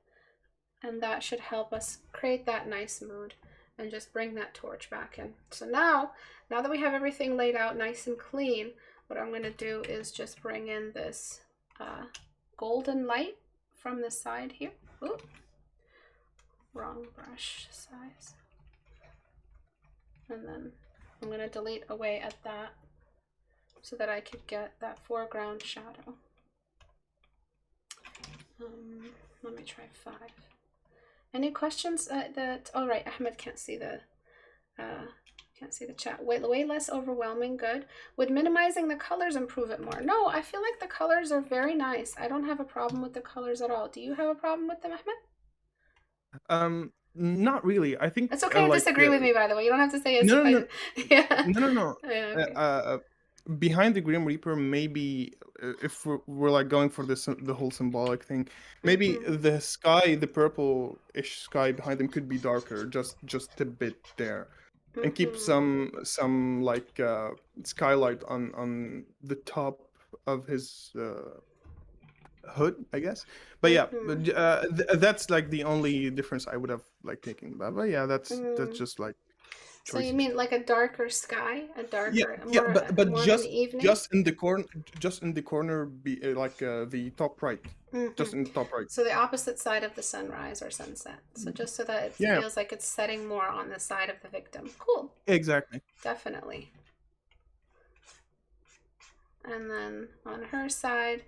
S1: And that should help us create that nice mood and just bring that torch back in. So now that we have everything laid out nice and clean, what I'm going to do is just bring in this golden light from the side here. Ooh, wrong brush size. And then I'm going to delete away at that so that I could get that foreground shadow. Let me try 5. Any questions? Oh right, Ahmed can't see the chat. Way less overwhelming. Good. Would minimizing the colors improve it more? No, I feel like the colors are very nice. I don't have a problem with the colors at all. Do you have a problem with them, Ahmed?
S2: Not really. I think
S1: it's okay to disagree with me, by the way. You don't have to say yes.
S2: No.
S1: Yeah.
S2: No.
S1: Yeah, okay.
S2: Behind the Grim Reaper, maybe if we're like going for the whole symbolic thing, maybe the sky, the purple-ish sky behind him could be darker, just a bit there, and keep some like skylight on the top of his hood, I guess. But yeah, that's like the only difference I would have like taken. But yeah, that's just like choices.
S1: So you mean like a darker sky,
S2: but just
S1: evening?
S2: just in the corner, be like the top right, just in the top right.
S1: So the opposite side of the sunrise or sunset. So just so that it feels like it's setting more on the side of the victim. Cool.
S2: Exactly.
S1: Definitely. And then on her side,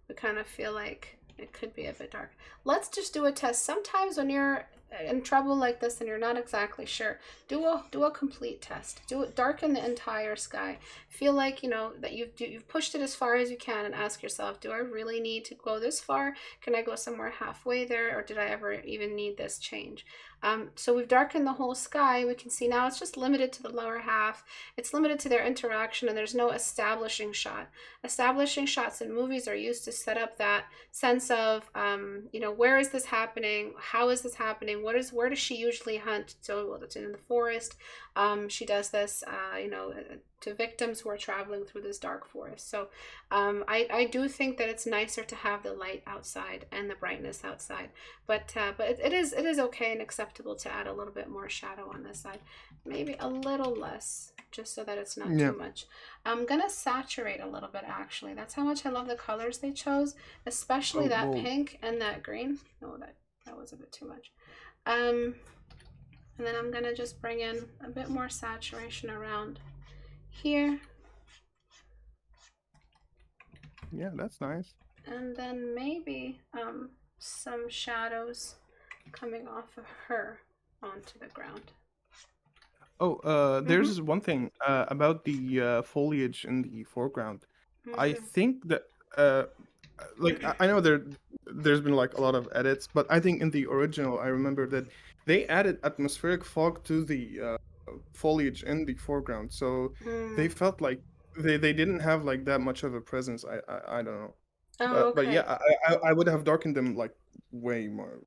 S1: we kind of feel like it could be a bit dark. Let's just do a test. Sometimes when you're in trouble like this and you're not exactly sure, do a complete test. Darken the entire sky. Feel like that you've pushed it as far as you can, and ask yourself, do I really need to go this far? Can I go somewhere halfway there, or did I ever even need this change? So we've darkened the whole sky. We can see now it's just limited to the lower half. It's limited to their interaction, and there's no establishing shot. Establishing shots in movies are used to set up that sense of, where is this happening? How is this happening? Where does she usually hunt? So it's in the forest. She does this, to victims who are traveling through this dark forest. So I do think that it's nicer to have the light outside and the brightness outside, but it is okay and acceptable to add a little bit more shadow on this side, maybe a little less, just so that it's not too much. I'm gonna saturate a little bit, actually. That's how much I love the colors they chose, especially that pink and that green. Oh, that was a bit too much. And then I'm gonna just bring in a bit more saturation around here.
S2: Yeah, that's nice.
S1: And then maybe some shadows coming off of her onto the ground.
S2: Oh, there's one thing about the foliage in the foreground. I think that like I know there's been like a lot of edits, but I think in the original I remember that they added atmospheric fog to the foliage in the foreground, so they felt like they didn't have like that much of a presence. I don't know,
S1: Oh,
S2: but yeah,
S1: okay.
S2: I would have darkened them like way more.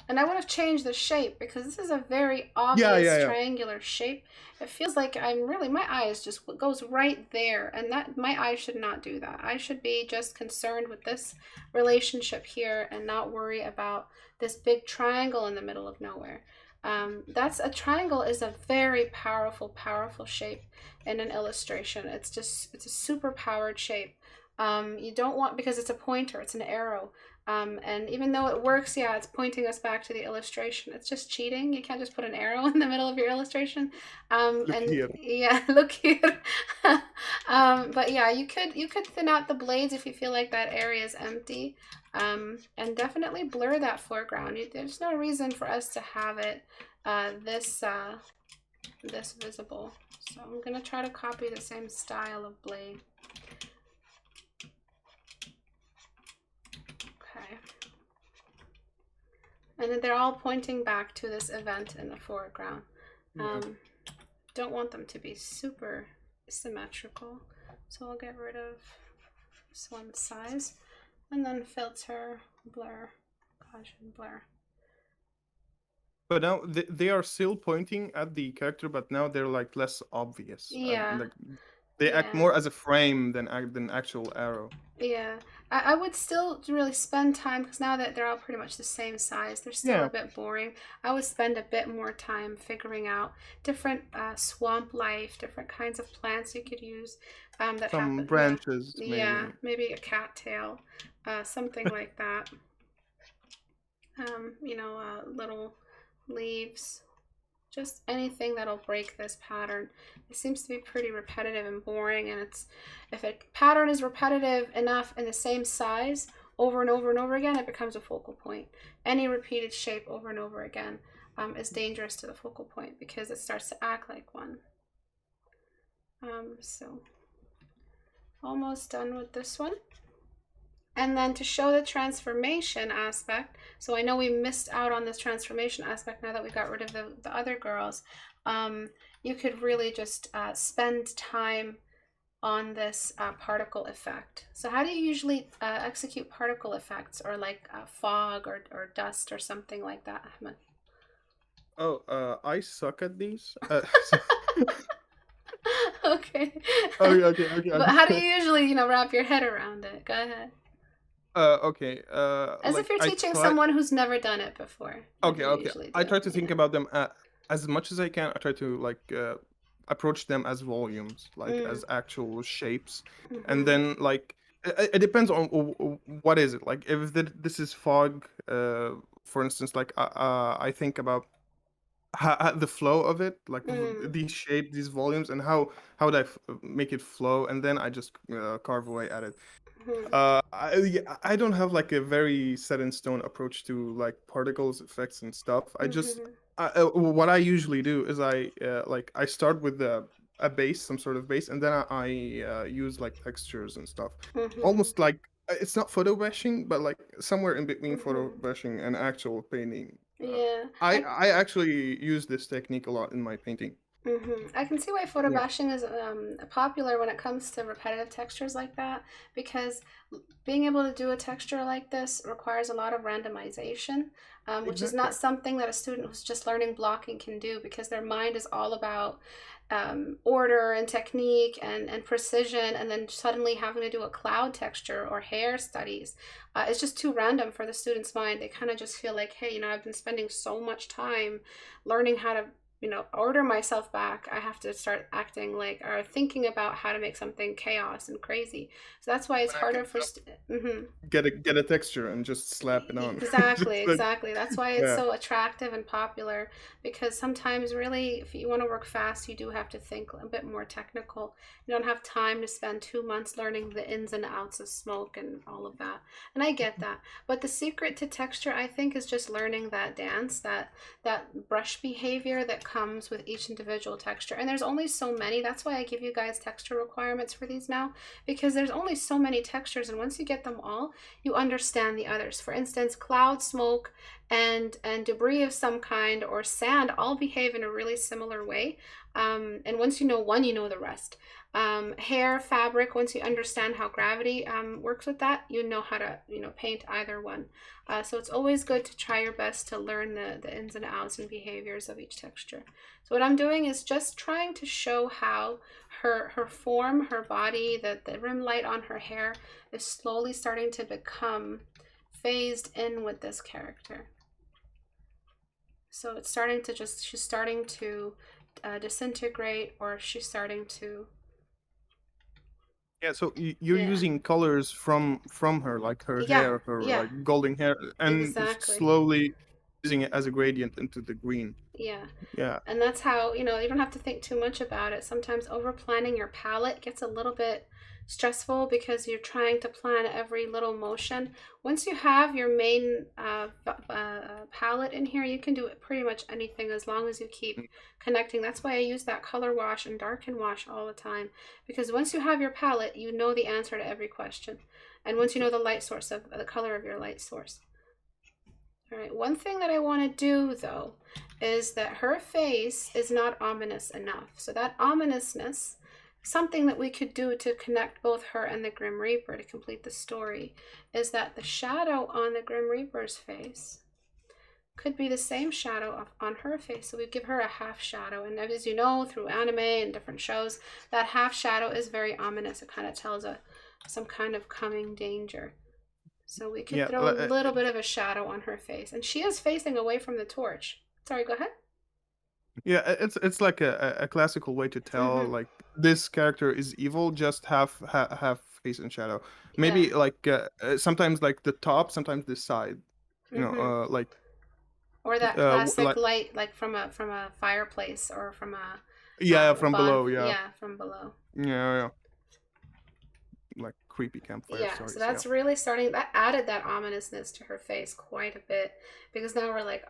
S1: And I would have changed the shape because this is a very
S2: Yeah,
S1: obvious
S2: yeah, yeah.
S1: triangular shape. It feels like I'm really, my eyes just goes right there, and that my eye should not do that. I should be just concerned with this relationship here and not worry about this big triangle in the middle of nowhere. That's a triangle is a very powerful, powerful shape in an illustration. It's a super powered shape. You don't want, because it's a pointer, it's an arrow. And even though it works, yeah, it's pointing us back to the illustration. It's just cheating. You can't just put an arrow in the middle of your illustration.
S2: Look
S1: And
S2: here.
S1: yeah, look here. But yeah, you could thin out the blades if you feel like that area is empty. And definitely blur that foreground. There's no reason for us to have it this visible. So I'm gonna try to copy the same style of blade. And then they're all pointing back to this event in the foreground.
S2: Yeah.
S1: Don't want them to be super symmetrical. So I'll get rid of this one size. And then filter, blur, Gaussian blur.
S2: But now they are still pointing at the character, but now they're like less obvious.
S1: Yeah.
S2: Like they act more as a frame than actual arrow.
S1: Yeah, I would still really spend time, because now that they're all pretty much the same size, they're still a bit boring. I would spend a bit more time figuring out different swamp life, different kinds of plants you could use that
S2: Some
S1: happen.
S2: branches, maybe.
S1: Yeah, maybe a cattail, something like that. You know, little leaves. Just anything that'll break this pattern. It seems to be pretty repetitive and boring, and if a pattern is repetitive enough in the same size over and over and over again, it becomes a focal point. Any repeated shape over and over again is dangerous to the focal point because it starts to act like one. So almost done with this one. And then to show the transformation aspect, so I know we missed out on this transformation aspect now that we got rid of the other girls, you could really just spend time on this particle effect. So how do you usually execute particle effects, or like fog or dust or something like that, Ahmed?
S2: Oh, I suck at these.
S1: Okay.
S2: Okay.
S1: But how do you usually, wrap your head around it? Go ahead.
S2: Okay.
S1: As if you're teaching someone who's never done it before.
S2: Okay. I try to think about them as much as I can. I try to like approach them as volumes, like as actual shapes, and then like it depends on what is it. Like if this is fog, for instance, like I think about the flow of it, like these shapes, these volumes, and how would I make it flow, and then I just carve away at it. I don't have like a very set in stone approach to like particles, effects, and stuff. I just what I usually do is I start with a base, some sort of base, and then I use like textures and stuff. Almost like it's not photo bashing, but like somewhere in between photo bashing and actual painting.
S1: Yeah.
S2: I actually use this technique a lot in my painting.
S1: I can see why photo bashing is popular when it comes to repetitive textures like that, because being able to do a texture like this requires a lot of randomization, which is not something that a student who's just learning blocking can do, because their mind is all about order and technique and precision, and then suddenly having to do a cloud texture or hair studies, it's just too random for the student's mind. They kind of just feel like, hey, I've been spending so much time learning how to order myself back, I have to start acting like, or thinking about how to make something chaos and crazy. So that's why it's harder for
S2: get a texture and just slap it on.
S1: Exactly,
S2: Just like,
S1: exactly. That's why it's
S2: yeah.
S1: so attractive and popular, because sometimes really if you want to work fast, you do have to think a bit more technical. You don't have time to spend 2 months learning the ins and outs of smoke and all of that. And I get that. But the secret to texture, I think, is just learning that dance, that brush behavior that comes with each individual texture. And there's only so many. That's why I give you guys texture requirements for these now, because there's only so many textures, and once you get them all, you understand the others. For instance, cloud, smoke, and debris of some kind, or sand, all behave in a really similar way. And once you know one, you know the rest. Hair, fabric, once you understand how gravity works with that, you know how to paint either one. So it's always good to try your best to learn the ins and outs and behaviors of each texture. So what I'm doing is just trying to show how her form, her body, the rim light on her hair is slowly starting to become phased in with this character. So it's starting to she's starting to disintegrate, or she's starting to...
S2: Yeah, so you're using colors from her, like her hair, her like golden hair, and slowly using it as a gradient into the green. Yeah.
S1: And that's how, you don't have to think too much about it. Sometimes over planning your palette gets a little bit stressful because you're trying to plan every little motion. Once you have your main palette in here, you can do it pretty much anything as long as you keep connecting. That's why I use that color wash and darken wash all the time, because once you have your palette, you know the answer to every question. And once you know the light source of the color of your light source. All right, one thing that I want to do though is that her face is not ominous enough. So that ominousness, something that we could do to connect both her and the Grim Reaper to complete the story, is that the shadow on the Grim Reaper's face could be the same shadow on her face. So we give her a half shadow. And as you know, through anime and different shows, that half shadow is very ominous. It kind of tells some kind of coming danger. So we could throw a little bit of a shadow on her face. And she is facing away from the torch. Sorry, go ahead.
S2: Yeah, it's like a classical way to tell like this character is evil, just half face and shadow. Maybe like sometimes like the top, sometimes the side. Like,
S1: or that classic light, like from a fireplace, or from a
S2: from below. Yeah,
S1: from below.
S2: Yeah. Like creepy campfire stories.
S1: So that's really starting, that added that ominousness to her face quite a bit, because now we're like,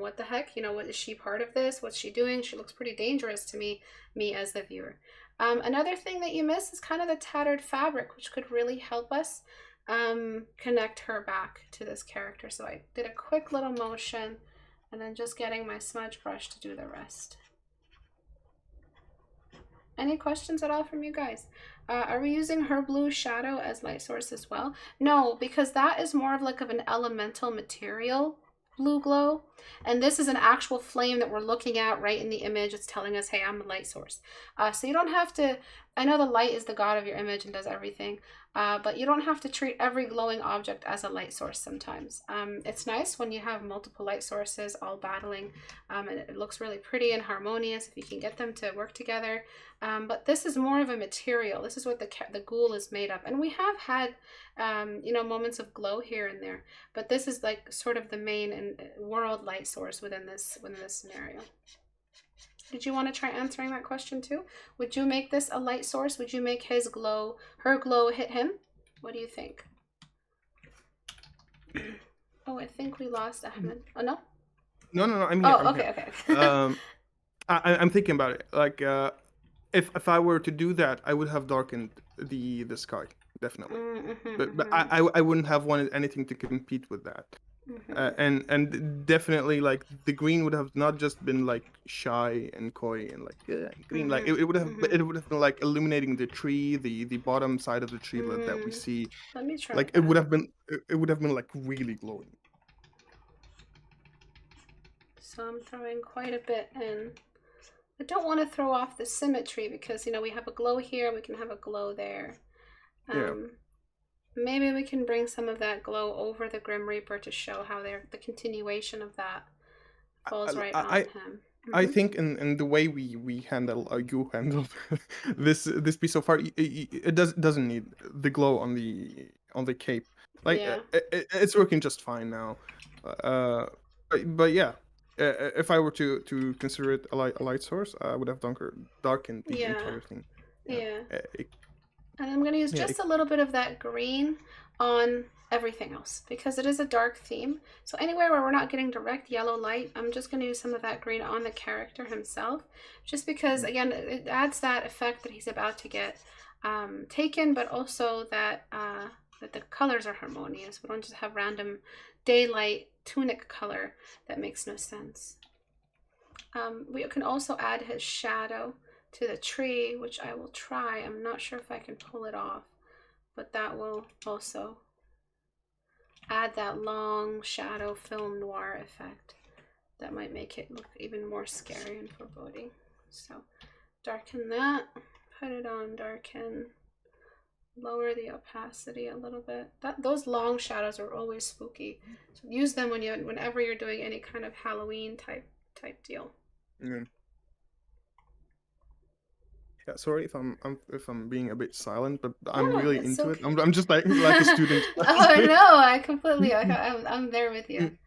S1: what the heck, what is she part of this? What's she doing? She looks pretty dangerous to me as the viewer. Another thing that you miss is kind of the tattered fabric, which could really help us connect her back to this character. So I did a quick little motion, and then just getting my smudge brush to do the rest. Any questions at all from you guys? Are we using her blue shadow as light source as well? No, because that is more of like an elemental material blue glow, and this is an actual flame that we're looking at right in the image. It's telling us, hey, I'm a light source. So you don't have to, I know the light is the god of your image and does everything, but you don't have to treat every glowing object as a light source sometimes. It's nice when you have multiple light sources all battling, and it looks really pretty and harmonious if you can get them to work together. But this is more of a material. This is what the ghoul is made of. And we have had, moments of glow here and there, but this is like sort of the main and world light source within this scenario. Did you want to try answering that question too? Would you make this a light source? Would you make her glow hit him? What do you think? Oh, I think we lost Ahmed. Oh, no?
S2: No, I'm here.
S1: Oh, okay.
S2: I'm thinking about it. Like, if I were to do that, I would have darkened the sky, definitely. But I wouldn't have wanted anything to compete with that. And definitely, like, the green would have not just been like shy and coy and like green, like it would have been like illuminating the tree, the bottom side of the tree that we see.
S1: Let me try.
S2: Like it would have been like really glowing.
S1: So I'm throwing quite a bit in. I don't want to throw off the symmetry, because we have a glow here, we can have a glow there. Maybe we can bring some of that glow over the Grim Reaper to show how they're the continuation of that falls right on
S2: I
S1: him.
S2: I think in the way we handle you handle this piece so far, it doesn't need the glow on the cape. Like
S1: Yeah.
S2: it's working just fine now. But yeah, if I were to consider it a light source, I would have darkened the
S1: Yeah.
S2: entire thing. Yeah.
S1: Yeah.
S2: It,
S1: And I'm going to use
S2: yeah.
S1: just a little bit of that green on everything else because it is a dark theme. So anywhere where we're not getting direct yellow light, I'm just going to use some of that green on the character himself, just because, again, it adds that effect that he's about to get taken, but also that that the colors are harmonious. We don't just have random daylight tunic color that makes no sense. We can also add his shadow to the tree, which I will try. I'm not sure if I can pull it off, but that will also add that long shadow film noir effect that might make it look even more scary and foreboding. So darken that, put it on darken, lower the opacity a little bit. Those long shadows are always spooky, so use them whenever you're doing any kind of Halloween type deal.
S2: Yeah, sorry if I'm being a bit silent, but I'm really into
S1: okay.
S2: it. I'm just like a student.
S1: Oh no, I completely. I'm there with you.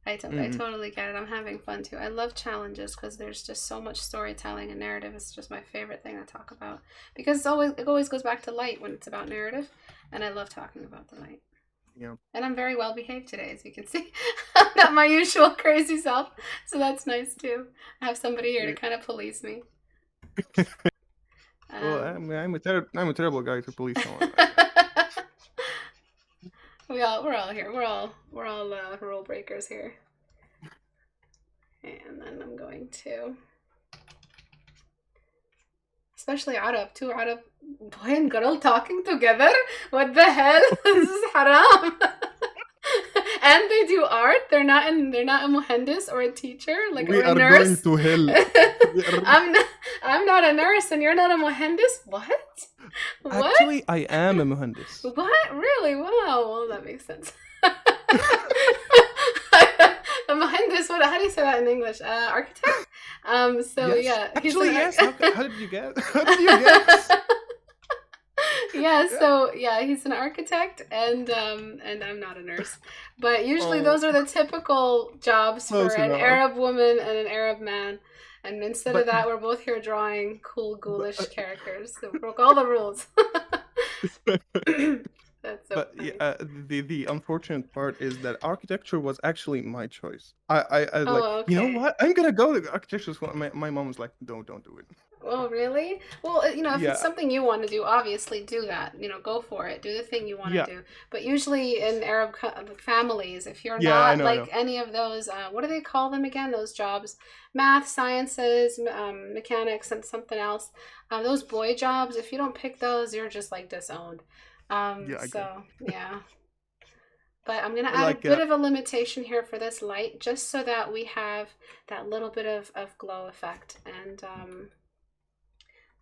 S1: I totally get it. I'm having fun too. I love challenges because there's just so much storytelling and narrative. It's just my favorite thing to talk about because it always goes back to light when it's about narrative, and I love talking about the light.
S2: Yeah.
S1: And I'm very well behaved today, as you can see. I'm not my usual crazy self, so that's nice too. I have somebody here to kind of police me.
S2: Well, I'm a terrible guy to police someone.
S1: we're all here. We're all rule breakers here. And then I'm going to, especially Arab, two Arab boy and girl talking together. What the hell? This is haram. And they do art. They're not a muhandis or a teacher, like
S2: we
S1: or a
S2: are
S1: nurse.
S2: going to hell.
S1: I'm not a nurse, and you're not a muhandis. What?
S2: Actually, I am a muhandis.
S1: What? Really? Wow. Well, that makes sense. A muhandis. What? How do you say that in English? Architect. So
S2: yes.
S1: yeah.
S2: Actually, yes. How did you get? How did you guess?
S1: Yeah, so yeah, he's an architect and I'm not a nurse. But usually those are the typical jobs for an Arab woman and an Arab man. And instead of that, we're both here drawing cool, ghoulish characters. So we broke all the rules. That's so funny.
S2: Yeah, the unfortunate part is that architecture was actually my choice. I like,
S1: okay.
S2: You know what? I'm gonna go to architecture school. My mom was like, don't do it.
S1: Oh, really? Well, if it's something you want to do, obviously do that. Go for it. Do the thing you want to do. But usually in Arab families, if you're not any of those, what do they call them again? Those jobs, math, sciences, mechanics, and something else. Those boy jobs, if you don't pick those, you're just like disowned. Yeah. But I'm going to add a bit of a limitation here for this light, just so that we have that little bit of glow effect.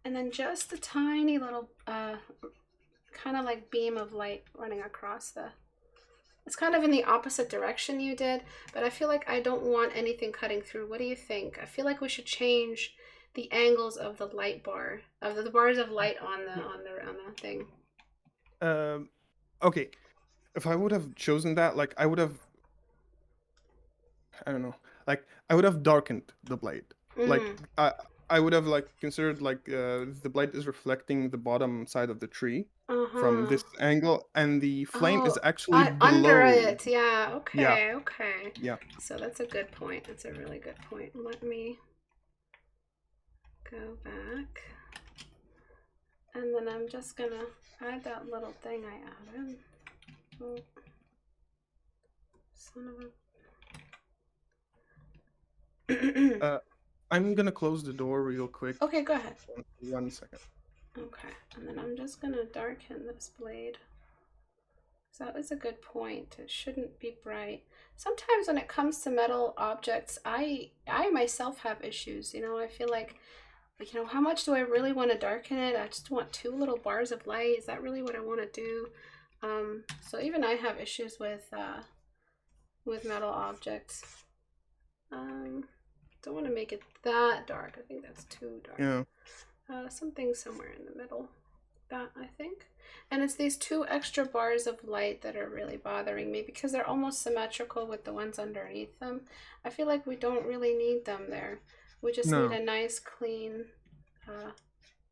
S1: And then just a tiny little kind of like beam of light running across it's kind of in the opposite direction you did, but I feel like I don't want anything cutting through. What do you think? I feel like we should change the angles of the light bar, of the bars of light on the thing.
S2: Okay. If I would have chosen that, like I would have, I don't know, like I would have darkened the blade. Like I would have like considered like the blade is reflecting the bottom side of the tree from this angle, and the flame is actually below.
S1: Under it. Yeah. Okay.
S2: Yeah.
S1: Okay.
S2: Yeah.
S1: So that's a good point. That's a really good point. Let me go back, and then I'm just gonna add that little thing I added. Oh, son of a.
S2: I'm gonna close the door real quick.
S1: Okay, go ahead.
S2: 1 second.
S1: Okay, and then I'm just gonna darken this blade. So that was a good point. It shouldn't be bright. Sometimes when it comes to metal objects, I myself have issues. I feel like, how much do I really want to darken it? I just want 2 little bars of light. Is that really what I want to do? So even I have issues with metal objects. Don't want to make it that dark. I think that's too dark.
S2: Yeah.
S1: Something somewhere in the middle. That, I think. And it's these 2 extra bars of light that are really bothering me because they're almost symmetrical with the ones underneath them. I feel like we don't really need them there. We just need
S2: No.
S1: a nice clean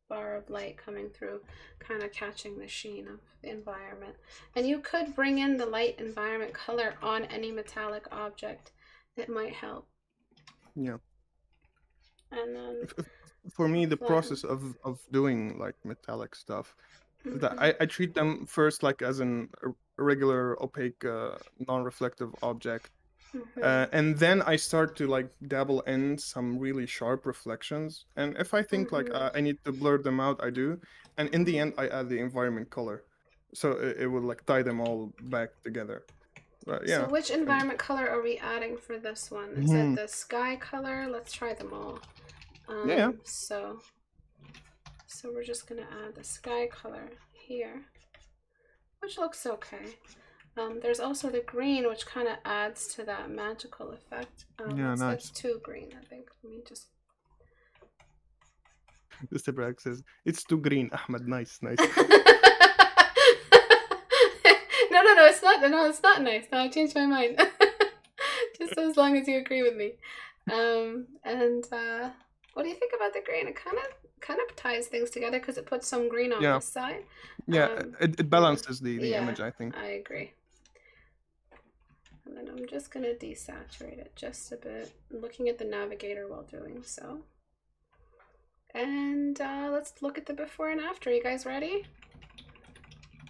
S1: bar of light coming through, kind of catching the sheen of the environment. And you could bring in the light environment color on any metallic object. It might help.
S2: Yeah.
S1: And then
S2: For me, the
S1: flatten.
S2: process of doing like metallic stuff, that
S1: Mhm.
S2: I treat them first like as a regular opaque non-reflective object,
S1: Mhm.
S2: and then I start to like dabble in some really sharp reflections. And if I think like
S1: Mhm.
S2: I need to blur them out, I do. And in the end, I add the environment color, so it will like tie them all back together. But
S1: So
S2: yeah.
S1: which environment color are we adding for this one? Is it
S2: Mhm.
S1: the sky color? Let's try them all.
S2: Yeah, yeah.
S1: So we're just gonna add the sky color here, which looks okay. There's also the green, which kind of adds to that magical effect.
S2: Yeah,
S1: That's
S2: nice.
S1: too green, I think. Let me just.
S2: Istebrak says it's too green. Ahmad, nice, nice.
S1: No, it's not. No, it's not nice. No, I changed my mind. Just as long as you agree with me. And what do you think about the green? It kind of ties things together because it puts some green on
S2: Yeah,
S1: this side.
S2: yeah. It
S1: Yeah,
S2: balances the
S1: yeah,
S2: image, I think.
S1: I agree. And then I'm just gonna desaturate it just a bit. I'm looking at the navigator while doing so. And let's look at the before and after. You guys ready?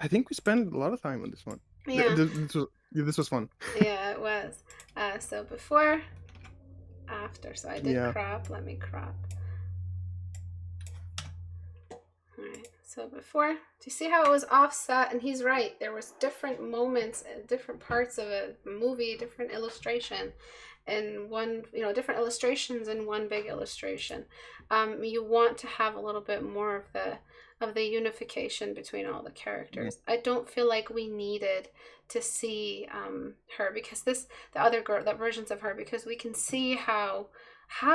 S2: I think we spent a lot of time on this one.
S1: Yeah,
S2: This was fun.
S1: yeah, it was. So before, after. So I did
S2: Yeah.
S1: crop. Let me crop. Alright, so before, do you see how it was offset? And he's right. There was different moments, different parts of a movie, different illustration in one, different illustrations in one big illustration. You want to have a little bit more of the unification between all the
S2: Yeah.
S1: characters. I don't feel like we needed to see her because the other girl, that versions of her, because we can see how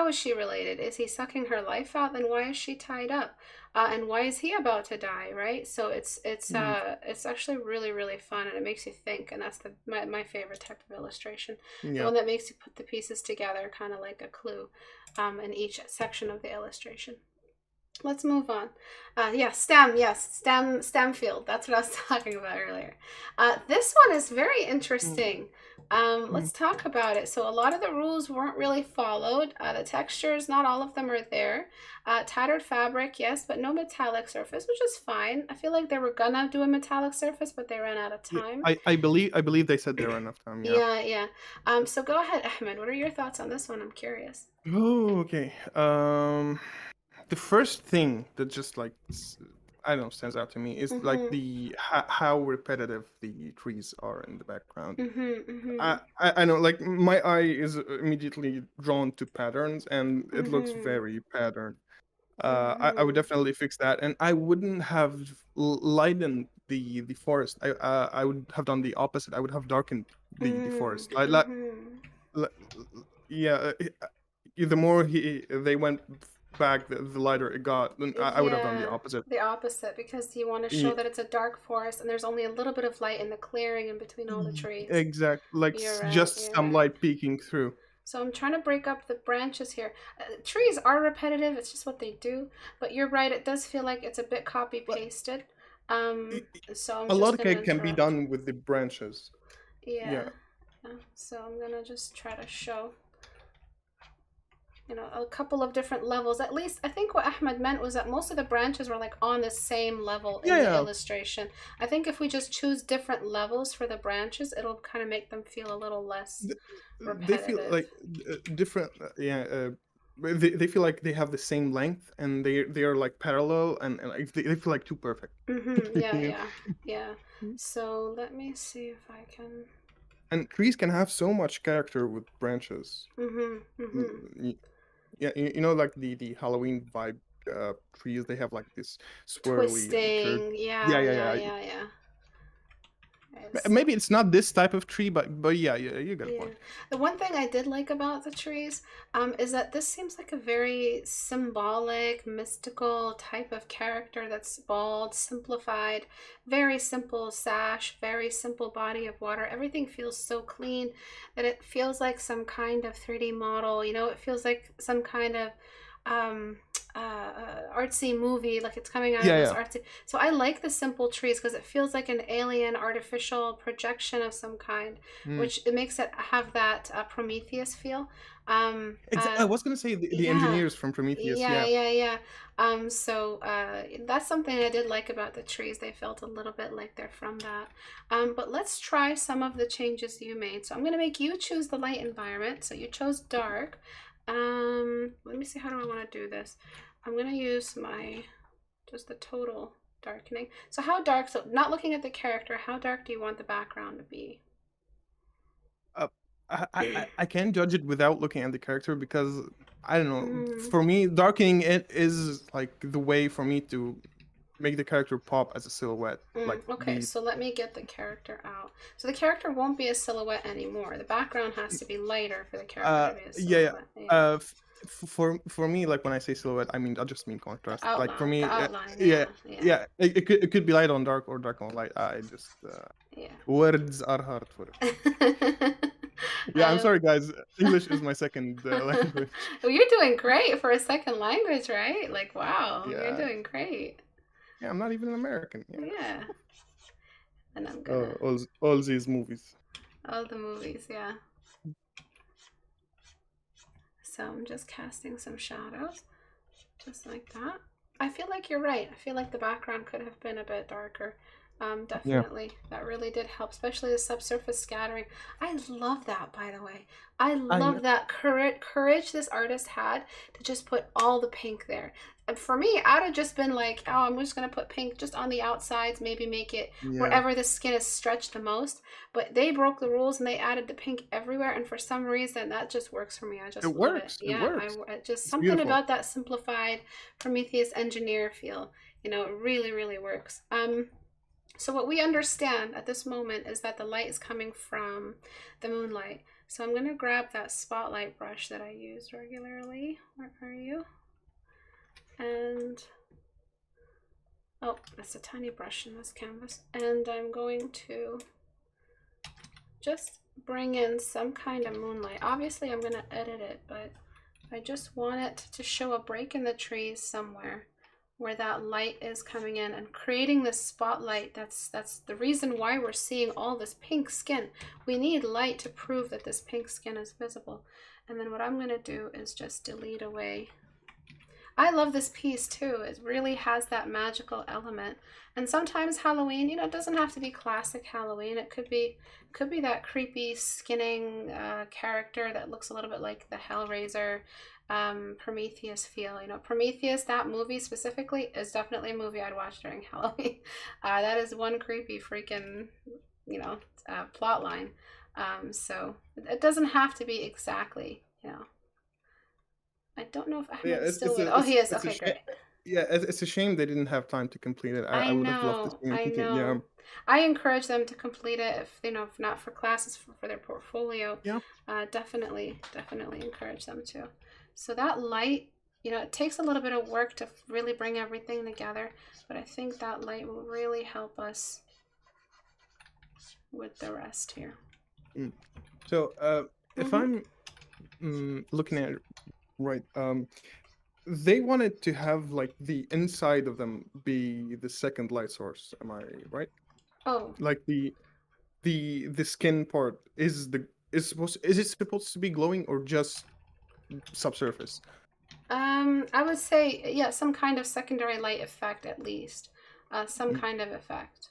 S1: is she related? Is he sucking her life out? Then why is she tied up? And why is he about to die? Right? So
S2: Mm.
S1: it's actually really really fun, and it makes you think. And that's my favorite type of illustration, the
S2: Yeah.
S1: one that makes you put the pieces together, kind of like a clue, in each section of the illustration. Let's move on. Yeah, STEM. Yes, STEM field. That's what I was talking about earlier. This one is very
S2: Mm.
S1: interesting.
S2: Mm.
S1: Let's talk about it. So a lot of the rules weren't really followed. The textures, not all of them are there. Tattered fabric, yes, but no metallic surface, which is fine. I feel like they were gonna do a metallic surface, but they ran out of
S2: Yeah.
S1: time.
S2: I believe they said there were enough time. Yeah.
S1: Yeah, yeah. So go ahead, Ahmed. What are your thoughts on this one? I'm curious.
S2: Oh, okay. The first thing that just like I don't know stands out to me is like
S1: Mm-hmm.
S2: the how repetitive the trees are in the background.
S1: Mm-hmm. Mm-hmm.
S2: I know like my eye is immediately drawn to patterns and it looks
S1: Mm-hmm.
S2: very patterned. I would
S1: Mm-hmm.
S2: definitely fix that, and I wouldn't have lightened the forest. I would have done the opposite. I would have darkened the forest.
S1: Mm-hmm. Mm-hmm.
S2: Like yeah, the more they went back, the lighter it got. Then I would have done the
S1: Yeah,
S2: opposite.
S1: the opposite, because you want to show
S2: Yeah,
S1: that it's a dark forest and there's only a little bit of light in the clearing in between all the trees.
S2: exact, like
S1: You're right,
S2: just
S1: you're
S2: some
S1: right.
S2: light peeking through.
S1: So I'm trying to break up the branches here. Trees are repetitive, it's just what they do. But you're right, it does feel like it's a bit copy
S2: But
S1: pasted.
S2: i-
S1: So I'm
S2: a lot
S1: just
S2: of
S1: gonna
S2: cake can be
S1: interrupt.
S2: done with the branches.
S1: Yeah.
S2: Yeah,
S1: So I'm gonna just try to show a couple of different levels. At least I think what Ahmed meant was that most of the branches were like on the same level in the
S2: yeah,
S1: illustration. I think if we just choose different levels for the branches, it'll kind of make them feel a little less
S2: th- they feel
S1: repetitive.
S2: like different. Yeah, they feel like they have the same length and they are like parallel and like they feel like too perfect.
S1: Yeah,
S2: You
S1: yeah, yeah.
S2: know?
S1: So let me see if I can.
S2: And trees can have so much character with branches.
S1: Mhm, mhm.
S2: Y- Yeah, you know, like the Halloween vibe trees. They have like this swirly curve.
S1: Twisting.
S2: Yeah,
S1: Yeah,
S2: yeah,
S1: yeah,
S2: yeah.
S1: yeah, yeah.
S2: Maybe it's not this type of tree, but yeah, you got a
S1: Yeah.
S2: point.
S1: The one thing I did like about the trees is that this seems like a very symbolic, mystical type of character that's bald, simplified, very simple sash, very simple body of water. Everything feels so clean that it feels like some kind of 3D model. You know, it feels like some kind of um, artsy movie, like it's coming out of
S2: Yeah,
S1: this
S2: yeah.
S1: artsy. So I like the simple trees because it feels like an alien artificial projection of some kind,
S2: Mm.
S1: which it makes it have that Prometheus feel. Um,
S2: I
S1: uh,
S2: was gonna say the
S1: yeah,
S2: engineers from Prometheus.
S1: yeah,
S2: Yeah.
S1: yeah, yeah. So that's something I did like about the trees. They felt a little bit like they're from that. But let's try some of the changes you made. So I'm gonna make you choose the light environment. So you chose dark. Let me see, how do I want to do this? I'm gonna use just the total darkening. So how dark, so not looking at the character, how dark do you want the background to be?
S2: Uh, I can't judge it without looking at the character because I don't know.
S1: Mm,
S2: For me, darkening it is like the way for me to make the character pop as a silhouette. Like
S1: okay,
S2: be
S1: so let me get the character out. So the character won't be a silhouette anymore. The background has to be lighter for the character to be a
S2: yeah, yeah.
S1: silhouette. Yeah.
S2: For me, like when I say silhouette, I just mean
S1: The
S2: contrast. Like for
S1: outline. The
S2: me,
S1: outline,
S2: yeah,
S1: yeah, yeah,
S2: yeah. It could be light on dark or dark on light. I just
S1: yeah.
S2: words are hard for it. Yeah, I'm
S1: um,
S2: sorry, guys. English is my second language.
S1: well, you're doing great for a second language, right? Like, wow, you're
S2: Yeah,
S1: doing great.
S2: yeah. I'm not even an American. Yeah.
S1: Yeah. And I'm
S2: Oh,
S1: gonna,
S2: all these movies.
S1: all the movies, yeah. So I'm just casting some shadows, just like that. I feel like you're right. I feel like the background could have been a bit darker.
S2: Yeah,
S1: Definitely. That really did help, especially the subsurface scattering. I love that, by the way. I
S2: I
S1: love
S2: know.
S1: that courage this artist had to just put all the pink there. And for me, I'd have just been like, oh, I'm just going to put pink just on the outsides, maybe make it
S2: Yeah,
S1: wherever the skin is stretched the most. But they broke the rules and they added the pink everywhere. And for some reason, that just works for me. I
S2: it
S1: just love it.
S2: works. It
S1: Yeah,
S2: works.
S1: just
S2: It's
S1: something
S2: beautiful.
S1: about that simplified Prometheus engineer feel. You know, it really, really works. So what we understand at this moment is that the light is coming from the moonlight. So I'm going to grab that spotlight brush that I use regularly. Where are you? And, oh, that's a tiny brush in this canvas. And I'm going to just bring in some kind of moonlight. Obviously, I'm going to edit it, but I just want it to show a break in the trees somewhere where that light is coming in and creating this spotlight. That's the reason why we're seeing all this pink skin. We need light to prove that this pink skin is visible. And then what I'm going to do is just delete away. I love this piece too. It really has that magical element. And sometimes Halloween, you know, it doesn't have to be classic Halloween. It could be that creepy skinning character that looks a little bit like the Hellraiser Prometheus feel. You know, Prometheus, that movie specifically, is definitely a movie I'd watch during Halloween. That is one creepy freaking, you know, plot line. So it doesn't have to be exactly, you know. I don't know if
S2: Yeah,
S1: Ahmed is still with. Oh, he is.
S2: it's a
S1: Okay,
S2: shame.
S1: great.
S2: Yeah, it's a shame they didn't have time to complete it. I
S1: I
S2: would have loved to
S1: know,
S2: see them
S1: I
S2: complete. Yeah,
S1: know. I encourage them to complete it if, you know, if not for classes, for their portfolio.
S2: yeah.
S1: Definitely, definitely encourage them to. So that light, you know, it takes a little bit of work to really bring everything together, but I think that light will really help us with the rest here.
S2: Mm. So, if I'm looking at it right, they wanted to have like the inside of them be the second light source. Am I right?
S1: Oh,
S2: Like the skin part is it supposed to be glowing or just subsurface?
S1: I would say, yeah, some kind of secondary light effect at least. Some
S2: Mm.
S1: kind of effect.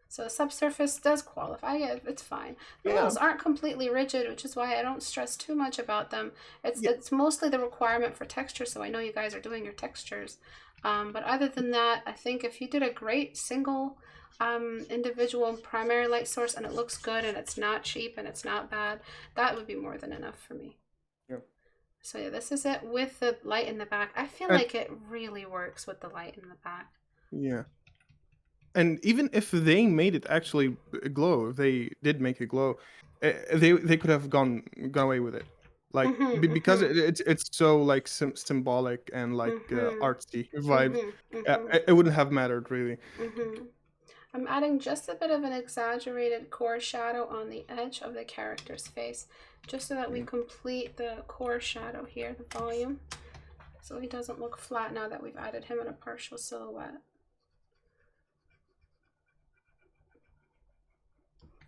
S1: So the subsurface does qualify. Yeah, it's fine. The
S2: Yeah,
S1: rules aren't completely rigid, which is why I don't stress too much about them.
S2: yeah,
S1: It's mostly the requirement for texture, so I know you guys are doing your textures. But other than that, I think if you did a great single individual primary light source and it looks good and it's not cheap and it's not bad, that would be more than enough for me.
S2: yeah.
S1: So yeah, this is it with the light in the back. I feel
S2: And
S1: like it really works with the light in the back.
S2: yeah. and even if they made it actually glow, if they did make it glow, they could have gone away with it, like because it's so like symbolic and like artsy vibes. It wouldn't have mattered really.
S1: I'm adding just a bit of an exaggerated core shadow on the edge of the character's face, just so that we complete the core shadow here, the volume, so he doesn't look flat now that we've added him in a partial silhouette.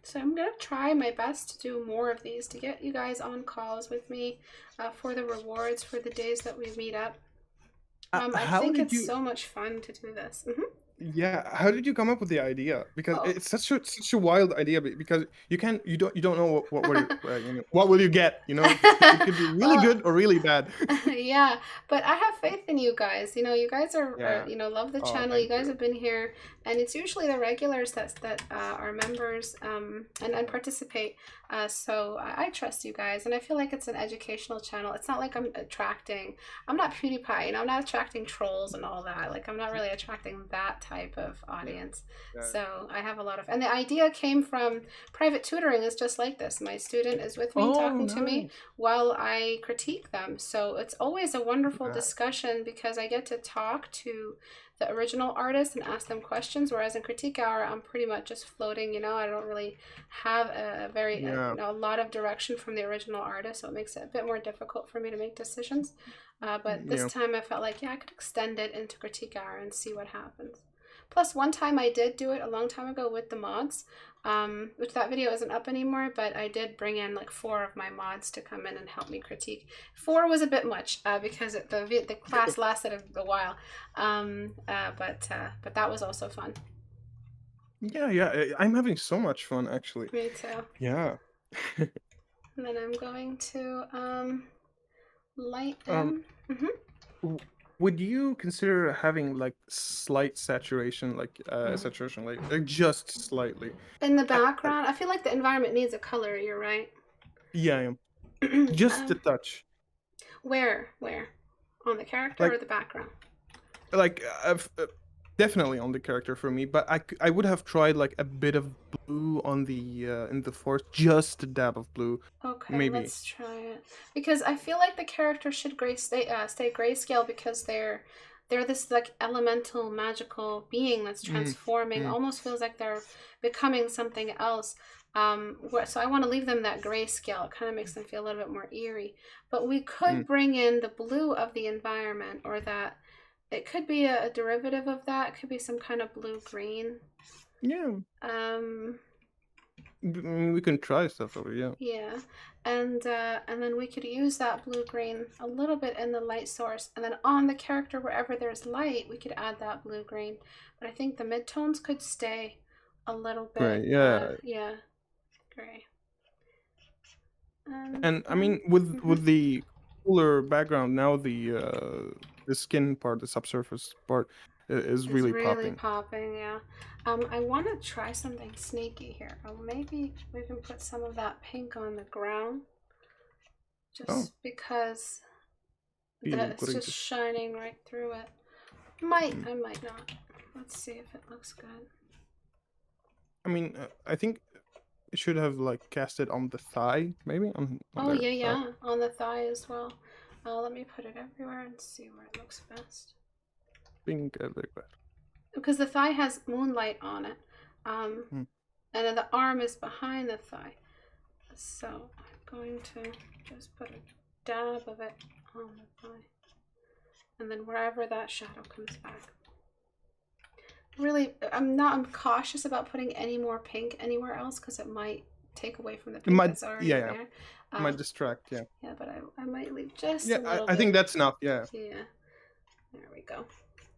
S1: So I'm going to try my best to do more of these to get you guys on calls with me for the rewards for the days that we meet up. I think it's so much fun to do this.
S2: Yeah, how did you come up with the idea? Because it's such a wild idea. Because you don't know what will you get. You know, it could be really good or really bad.
S1: Yeah, but I have faith in you guys. You know, you guys are you know, love the channel. You guys have been here, and it's usually the regulars that are members and participate. So I trust you guys, and I feel like it's an educational channel. It's not like I'm not PewDiePie. You know, I'm not attracting trolls and all that. Like, I'm not really attracting that type of audience. So I have a lot of, and the idea came from private tutoring. Is just like this. My student is with me talking to me while I critique them. So it's always a wonderful discussion because I get to talk to the original artist and ask them questions, whereas in Critique Hour I'm pretty much just floating. You know, I don't really have a very you know, a lot of direction from the original artist, so it makes it a bit more difficult for me to make decisions. But this time I felt like, yeah, I could extend it into Critique Hour and see what happens. Plus, one time I did do it a long time ago with the mods, which that video isn't up anymore, but I did bring in like 4 of my mods to come in and help me critique. 4 was a bit much because the class lasted a while, but that was also fun.
S2: Yeah, I'm having so much fun actually.
S1: Me too.
S2: Yeah.
S1: And then I'm going to light them.
S2: Would you consider having like slight saturation, like saturation, like just slightly
S1: in the background? I feel like the environment needs a color. You're right.
S2: Yeah, just a touch.
S1: Where on the character, like, or the background?
S2: Like definitely on the character for me, but I would have tried like a bit of blue on the in the forest, just a dab of blue.
S1: Okay,
S2: maybe.
S1: Let's try it, because I feel like the character should stay grayscale, because they're this like elemental magical being that's transforming. Almost feels like they're becoming something else. So I want to leave them that grayscale. It kind of makes them feel a little bit more eerie. But we could bring in the blue of the environment, or that it could be a derivative of that. It could be some kind of blue-green.
S2: Yeah. We can try stuff over, yeah.
S1: Yeah, and then we could use that blue-green a little bit in the light source, and then on the character, wherever there's light, we could add that blue-green. But I think the midtones could stay a little bit.
S2: Right, yeah.
S1: Yeah, gray.
S2: And I mean, with the cooler background now, the skin part, the subsurface part, is really
S1: popping. Yeah. I want to try something sneaky here. Maybe we can put some of that pink on the ground, just because it's just shining right through it. I might not. Let's see if it looks good.
S2: I mean, I think it should have like cast it on the thigh, maybe. On
S1: on the thigh as well. Let me put it everywhere and see where it looks best.
S2: Pink, like that.
S1: Because the thigh has moonlight on it, and then the arm is behind the thigh. So I'm going to just put a dab of it on the thigh, and then wherever that shadow comes back. Really, I'm cautious about putting any more pink anywhere else, because it might take away from the pink that's already there.
S2: Might distract, yeah.
S1: Yeah, but I might leave just a little bit.
S2: I think that's enough, yeah.
S1: Yeah, there we go.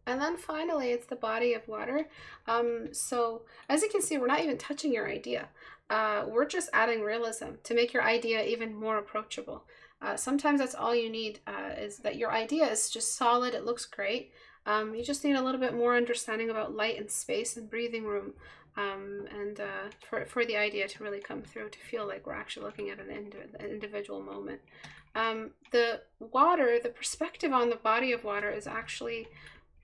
S1: And then finally, it's the body of water. So as you can see, we're not even touching your idea. We're just adding realism to make your idea even more approachable. Sometimes that's all you need, is that your idea is just solid. It looks great. You just need a little bit more understanding about light and space and breathing room, and for the idea to really come through, to feel like we're actually looking at an individual moment. The water, the perspective on the body of water is actually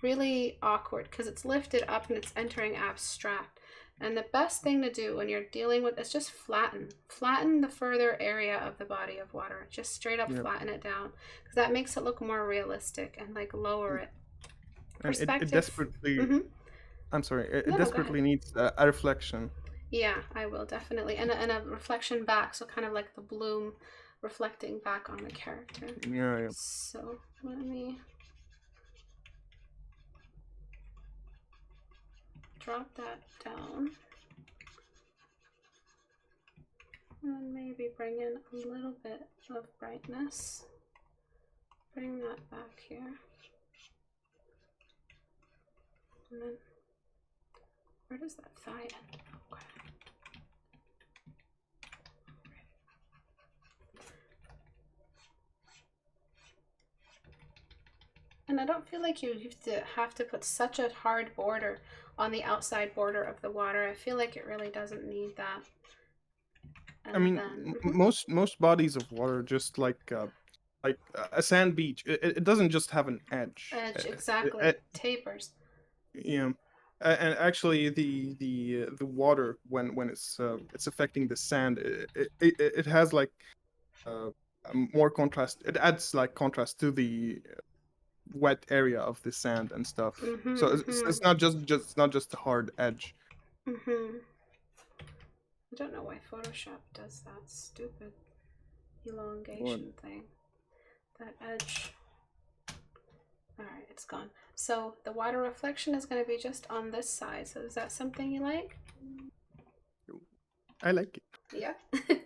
S1: really awkward because it's lifted up and it's entering abstract. And the best thing to do when you're dealing with is just flatten the further area of the body of water. Just straight up
S2: Yeah.
S1: flatten it down, because that makes it look more realistic, and like lower it.
S2: And it
S1: Perspective.
S2: desperately,
S1: Mm-hmm.
S2: I'm sorry, it
S1: No, go
S2: desperately
S1: ahead.
S2: needs a reflection.
S1: Yeah, I will definitely, and a reflection back, so kind of like the bloom reflecting back on the character.
S2: Yeah.
S1: So let me drop that down. And maybe bring in a little bit of brightness. Bring that back here. And then, where does that thigh end? Okay. And I don't feel like you have to put such a hard border on the outside border of the water. I feel like it really doesn't need that. And
S2: I mean,
S1: then,
S2: most bodies of water just like a sand beach. It doesn't just have an edge.
S1: edge, exactly. Tapers.
S2: Yeah. And actually, the water when it's affecting the sand, it has like more contrast. It adds like contrast to the wet area of the sand and stuff. So it's not just a hard edge.
S1: I don't know why Photoshop does that stupid elongation thing. That edge. Alright, it's gone. So the water reflection is going to be just on this side. So is that something you like?
S2: I like it.
S1: Yeah.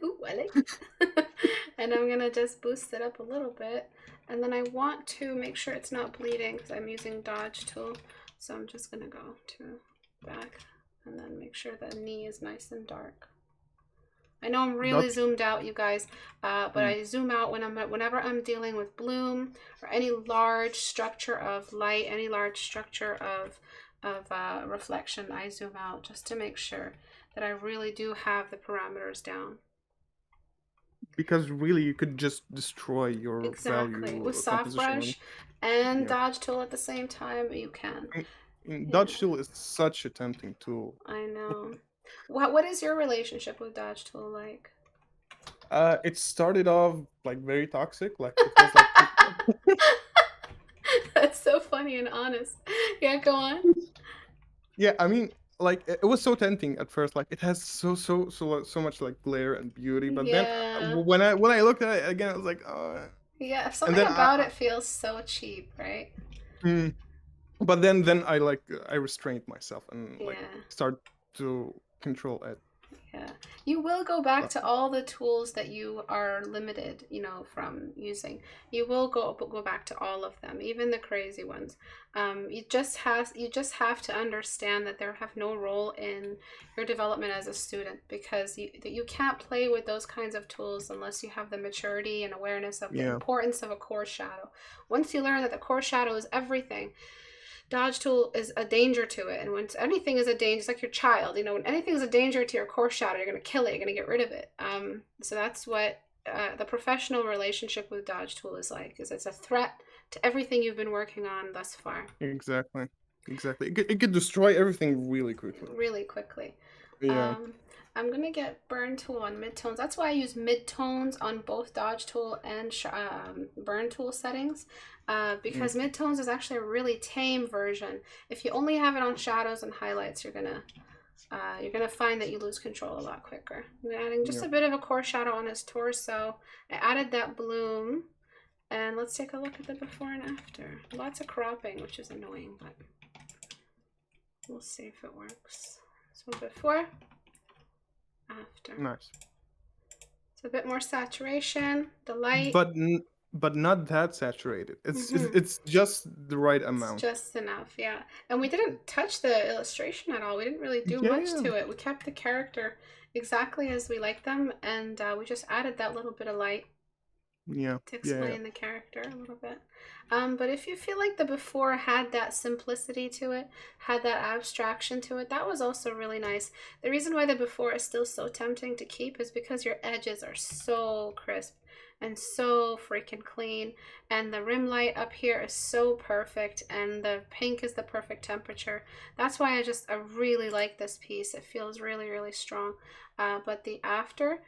S1: Ooh, I like it. And I'm going to just boost it up a little bit. And then I want to make sure it's not bleeding because I'm using dodge tool. So I'm just going to go to back and then make sure the knee is nice and dark. I know I'm really zoomed out, you guys, but I zoom out whenever I'm dealing with bloom or any large structure of light, any large structure of reflection. I zoom out just to make sure that I really do have the parameters down.
S2: Because really, you could just destroy your value
S1: with soft brush and dodge tool at the same time. You can.
S2: Dodge tool is such a tempting tool.
S1: I know. What is your relationship with dodge tool like?
S2: It started off like very toxic. Like it was like.
S1: That's so funny and honest. Yeah, go on.
S2: Yeah, I mean, like it was so tempting at first. Like it has so much like glare and beauty. But then when I looked at it again, I was like, oh.
S1: Yeah, something about it feels so cheap, right?
S2: But then I restrained myself and like start to control it.
S1: Yeah, you will go back to all the tools that you are limited, from using. You will go back to all of them, even the crazy ones. You just have to understand that they have no role in your development as a student, because you can't play with those kinds of tools unless you have the maturity and awareness of the importance of a core shadow. Once you learn that the core shadow is everything, dodge tool is a danger to it. And when anything is a danger, it's like your child, when anything is a danger to your core shadow, you're going to kill it, you're going to get rid of it. So that's what the professional relationship with dodge tool is like, is it's a threat to everything you've been working on thus far.
S2: Exactly. It could destroy everything really quickly. Yeah.
S1: I'm going to get burn tool on midtones. That's why I use midtones on both dodge tool and burn tool settings, because midtones is actually a really tame version. If you only have it on shadows and highlights, you're gonna find that you lose control a lot quicker. I'm adding just a bit of a core shadow on his torso. I added that bloom, and let's take a look at the before and after. Lots of cropping, which is annoying, but we'll see if it works. So before, after.
S2: Nice.
S1: It's a bit more saturation, the light.
S2: But not that saturated. It's just the right amount.
S1: It's just enough, yeah. And we didn't touch the illustration at all. We didn't really do much to it. We kept the character exactly as we like them, and we just added that little bit of light to explain the character a little bit. But if you feel like the before had that simplicity to it, had that abstraction to it, that was also really nice. The reason why the before is still so tempting to keep is because your edges are so crisp and so freaking clean. And the rim light up here is so perfect, and the pink is the perfect temperature. That's why I really like this piece. It feels really, really strong. But the after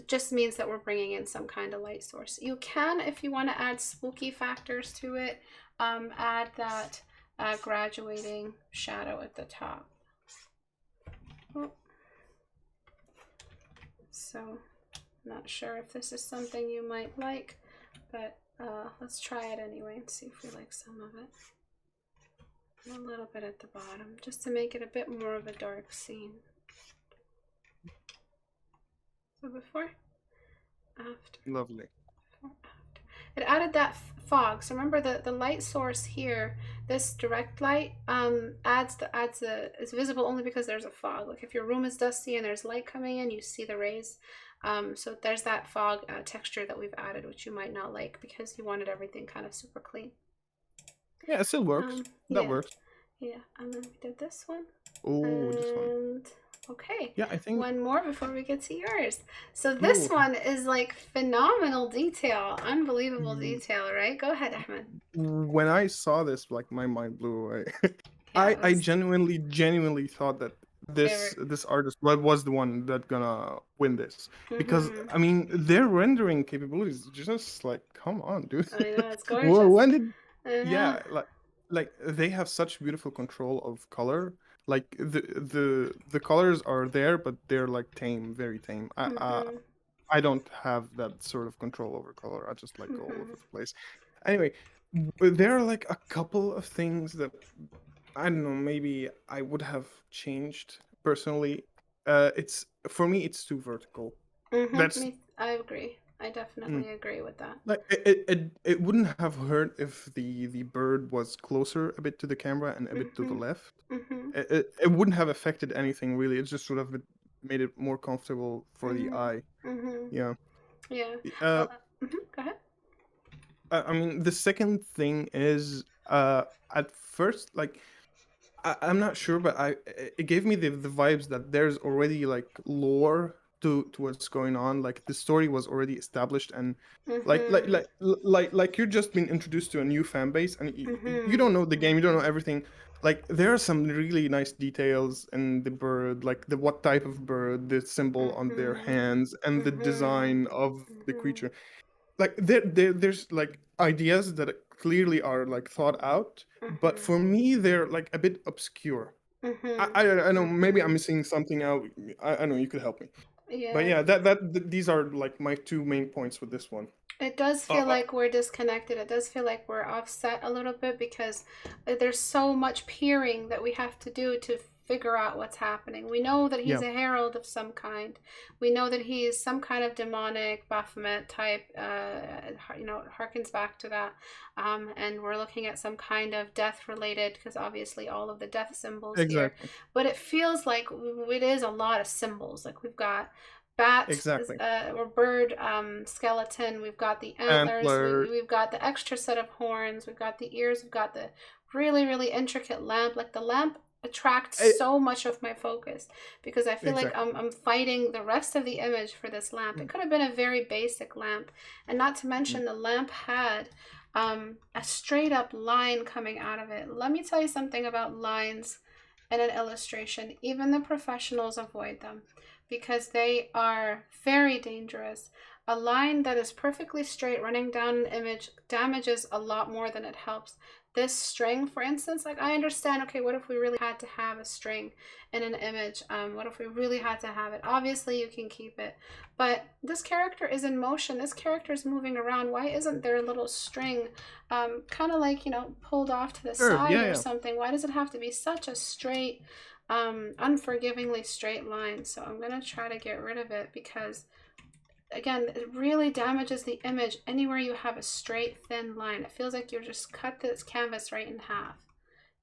S1: just means that we're bringing in some kind of light source. You can, if you want to add spooky factors to it, add that graduating shadow at the top. Oh. So, not sure if this is something you might like, but let's try it anyway and see if we like some of it. And a little bit at the bottom, just to make it a bit more of a dark scene. So before, after.
S2: Lovely.
S1: Before, after. It added that fog. So remember the light source here, this direct light is visible only because there's a fog. Like if your room is dusty and there's light coming in, you see the rays. So there's that fog texture that we've added, which you might not like because you wanted everything kind of super clean.
S2: Yeah, it still works. That works.
S1: Yeah, and then we did this one.
S2: Oh, this one.
S1: Okay.
S2: Yeah, I think
S1: one more before we get to yours. So this one is like phenomenal detail, unbelievable detail, right? Go ahead, Ahmed.
S2: When I saw this, like my mind blew away. I genuinely thought that this artist was the one that gonna win this, because I mean their rendering capabilities just like, come on, dude.
S1: I know, it's gorgeous.
S2: Well, when did yeah, like they have such beautiful control of color. Like the colors are there, but they're like tame, very tame. I don't have that sort of control over color. I just like go all over the place. Anyway, there are like a couple of things that I don't know, maybe I would have changed personally. It's for me, it's too vertical.
S1: I agree. I definitely agree with that.
S2: Like it wouldn't have hurt if the bird was closer a bit to the camera and a bit to the left. It wouldn't have affected anything really. It just sort of made it more comfortable for the eye. Yeah.
S1: Yeah. Go ahead.
S2: I mean, the second thing is at first, like I'm not sure, but it gave me the vibes that there's already like lore to what's going on. Like the story was already established, and like you're just being introduced to a new fan base, and you don't know the game, you don't know everything. Like there are some really nice details in the bird, like the what type of bird, the symbol on their hands, and the design of the creature. Like there's like ideas that clearly are like thought out, but for me they're like a bit obscure. I know, maybe I'm missing something out. I know, you could help me.
S1: Yeah.
S2: But yeah, these are like my two main points with this one.
S1: It does feel like we're disconnected. It does feel like we're offset a little bit because there's so much peering that we have to do to figure out what's happening. We know that he's a herald of some kind. We know that he's some kind of demonic Baphomet type, harkens back to that. And we're looking at some kind of death related, because obviously all of the death symbols here. But it feels like it is a lot of symbols. Like we've got bat or bird skeleton, we've got the antlers, we've got the extra set of horns, we've got the ears, we've got the really, really intricate lamp. Like the lamp attracts so much of my focus because I feel like I'm fighting the rest of the image for this lamp. It could have been a very basic lamp, and not to mention the lamp had a straight up line coming out of it. Let me tell you something about lines in an illustration. Even the professionals avoid them because they are very dangerous. A line that is perfectly straight running down an image damages a lot more than it helps. This string, for instance, like I understand, okay, what if we really had to have a string in an image? What if we really had to have it? Obviously, you can keep it. But this character is in motion. This character is moving around. Why isn't there a little string kind of like, pulled off to the side or something? Why does it have to be such a straight, unforgivingly straight line? So I'm going to try to get rid of it because again, it really damages the image anywhere you have a straight, thin line. It feels like you just cut this canvas right in half.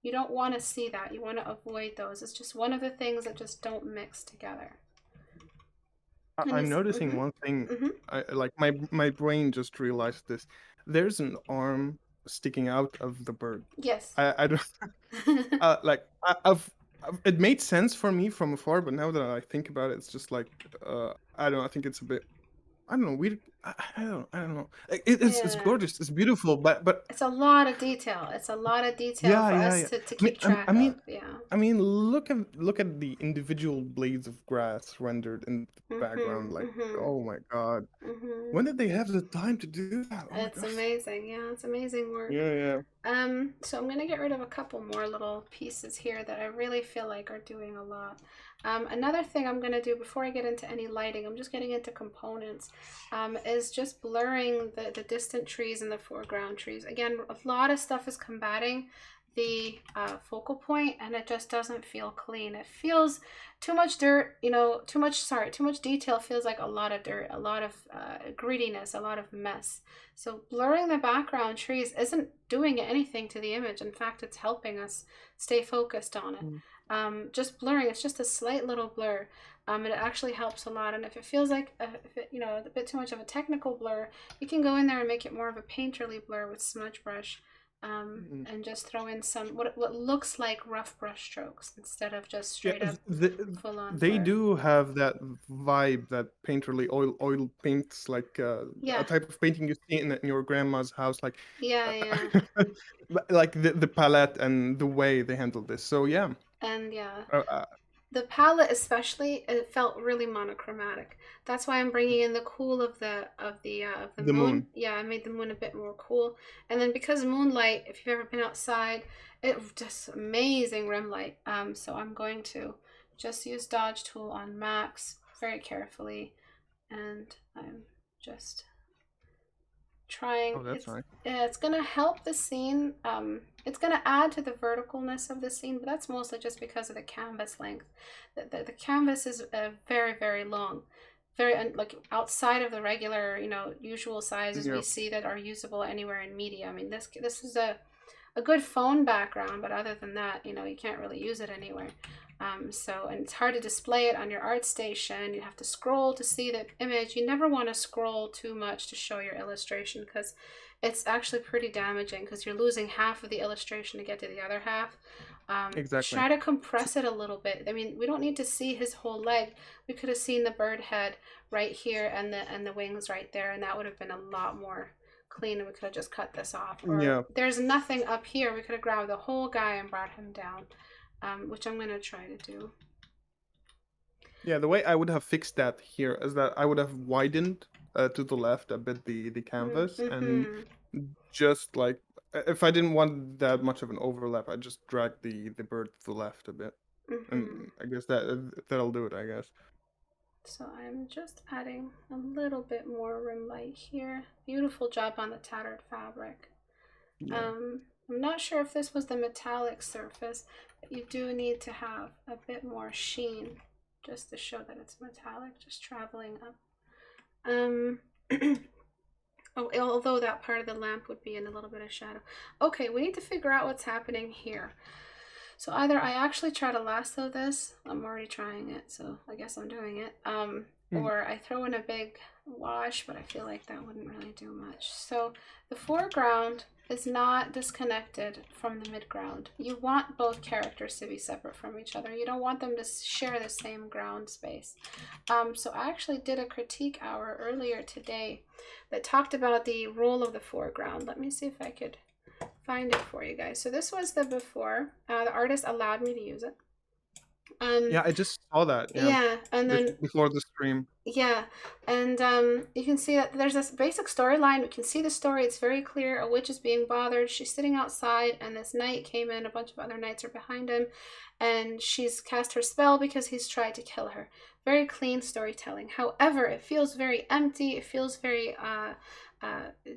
S1: You don't want to see that. You want to avoid those. It's just one of the things that just don't mix together.
S2: I'm noticing one thing. Like my brain just realized this. There's an arm sticking out of the bird.
S1: Yes.
S2: I don't it made sense for me from afar, but now that I think about it, it's just like I don't know. I think it's a bit, I don't know, weird. I don't know. It's
S1: Yeah.
S2: gorgeous. It's beautiful, but
S1: It's a lot of detail. It's a lot of detail
S2: yeah,
S1: for
S2: yeah,
S1: us
S2: yeah.
S1: to keep
S2: I
S1: track
S2: mean,
S1: of. Yeah.
S2: look at the individual blades of grass rendered in the background.
S1: Mhm.
S2: Like,
S1: Mhm.
S2: oh my God,
S1: Mhm.
S2: when did they have the time to do that? Oh my
S1: It's
S2: God.
S1: amazing. Yeah, it's amazing work.
S2: Yeah, yeah.
S1: So I'm gonna get rid of a couple more little pieces here that I really feel like are doing a lot. Another thing I'm gonna do before I get into any lighting, I'm just getting into components, is just blurring the distant trees and the foreground trees. Again, a lot of stuff is combating the focal point, and it just doesn't feel clean. It feels too much dirt, too much detail feels like a lot of dirt, a lot of greediness, a lot of mess. So blurring the background trees isn't doing anything to the image. In fact, it's helping us stay focused on it.
S2: Mm.
S1: Just blurring, it's just a slight little blur. And it actually helps a lot. And if it feels like a bit too much of a technical blur, you can go in there and make it more of a painterly blur with smudge brush.
S2: Mm.
S1: And just throw in some what looks like rough brush strokes instead of just
S2: Yeah,
S1: straight up full on
S2: they
S1: blur.
S2: do have that vibe, that painterly oil paints, like a
S1: Yeah,
S2: type of painting you see in your grandma's house, like
S1: yeah, yeah,
S2: like the palette and the way they handled this. So yeah,
S1: and yeah.
S2: uh, uh,
S1: The palette especially, it felt really monochromatic. That's why I'm bringing in the cool of the
S2: the
S1: moon.
S2: moon.
S1: Yeah, I made the moon a bit more cool. And then because moonlight, if you've ever been outside, it just amazing rim light. So I'm going to just use dodge tool on max very carefully, and I'm just trying.
S2: Oh, that's nice.
S1: It's gonna help the scene. It's gonna add to the verticalness of the scene, but that's mostly just because of the canvas length. The canvas is very very long, very like outside of the regular usual sizes we
S2: Yeah.
S1: see that are usable anywhere in media. I mean this is a good phone background, but other than that, you can't really use it anywhere. And it's hard to display it on your art station. You have to scroll to see the image. You never want to scroll too much to show your illustration because it's actually pretty damaging because you're losing half of the illustration to get to the other half.
S2: Exactly.
S1: Try to compress it a little bit. I mean, we don't need to see his whole leg. We could have seen the bird head right here and the wings right there, and that would have been a lot more clean, and we could have just cut this off. Or
S2: Yeah.
S1: there's nothing up here. We could have grabbed the whole guy and brought him down, which I'm going to try to do.
S2: Yeah, the way I would have fixed that here is that I would have widened to the left a bit the canvas, and
S1: Mm-hmm.
S2: just like if I didn't want that much of an overlap, I just drag the bird to the left a bit,
S1: Mm-hmm.
S2: and I guess that'll do it. I guess.
S1: So I'm just adding a little bit more rim light here. Beautiful job on the tattered fabric.
S2: Yeah.
S1: I'm not sure if this was the metallic surface, but you do need to have a bit more sheen just to show that it's metallic, just traveling up. Oh, although that part of the lamp would be in a little bit of shadow. Okay, we need to figure out what's happening here. So either I actually try to lasso this, I'm already trying it, so I guess I'm doing it, or I throw in a big wash, but I feel like that wouldn't really do much. So the foreground is not disconnected from the midground. You want both characters to be separate from each other. You don't want them to share the same ground space. So I actually did a critique hour earlier today that talked about the role of the foreground. Let me see if I could find it for you guys. So this was the before. The artist allowed me to use it.
S2: Yeah, I just saw that. Yeah,
S1: Yeah, and then
S2: before the stream.
S1: yeah, and you can see that there's this basic storyline. We can see the story. It's very clear. A witch is being bothered. She's sitting outside, and this knight came in. A bunch of other knights are behind him, and she's cast her spell because he's tried to kill her. Very clean storytelling. However, it feels very empty. It feels very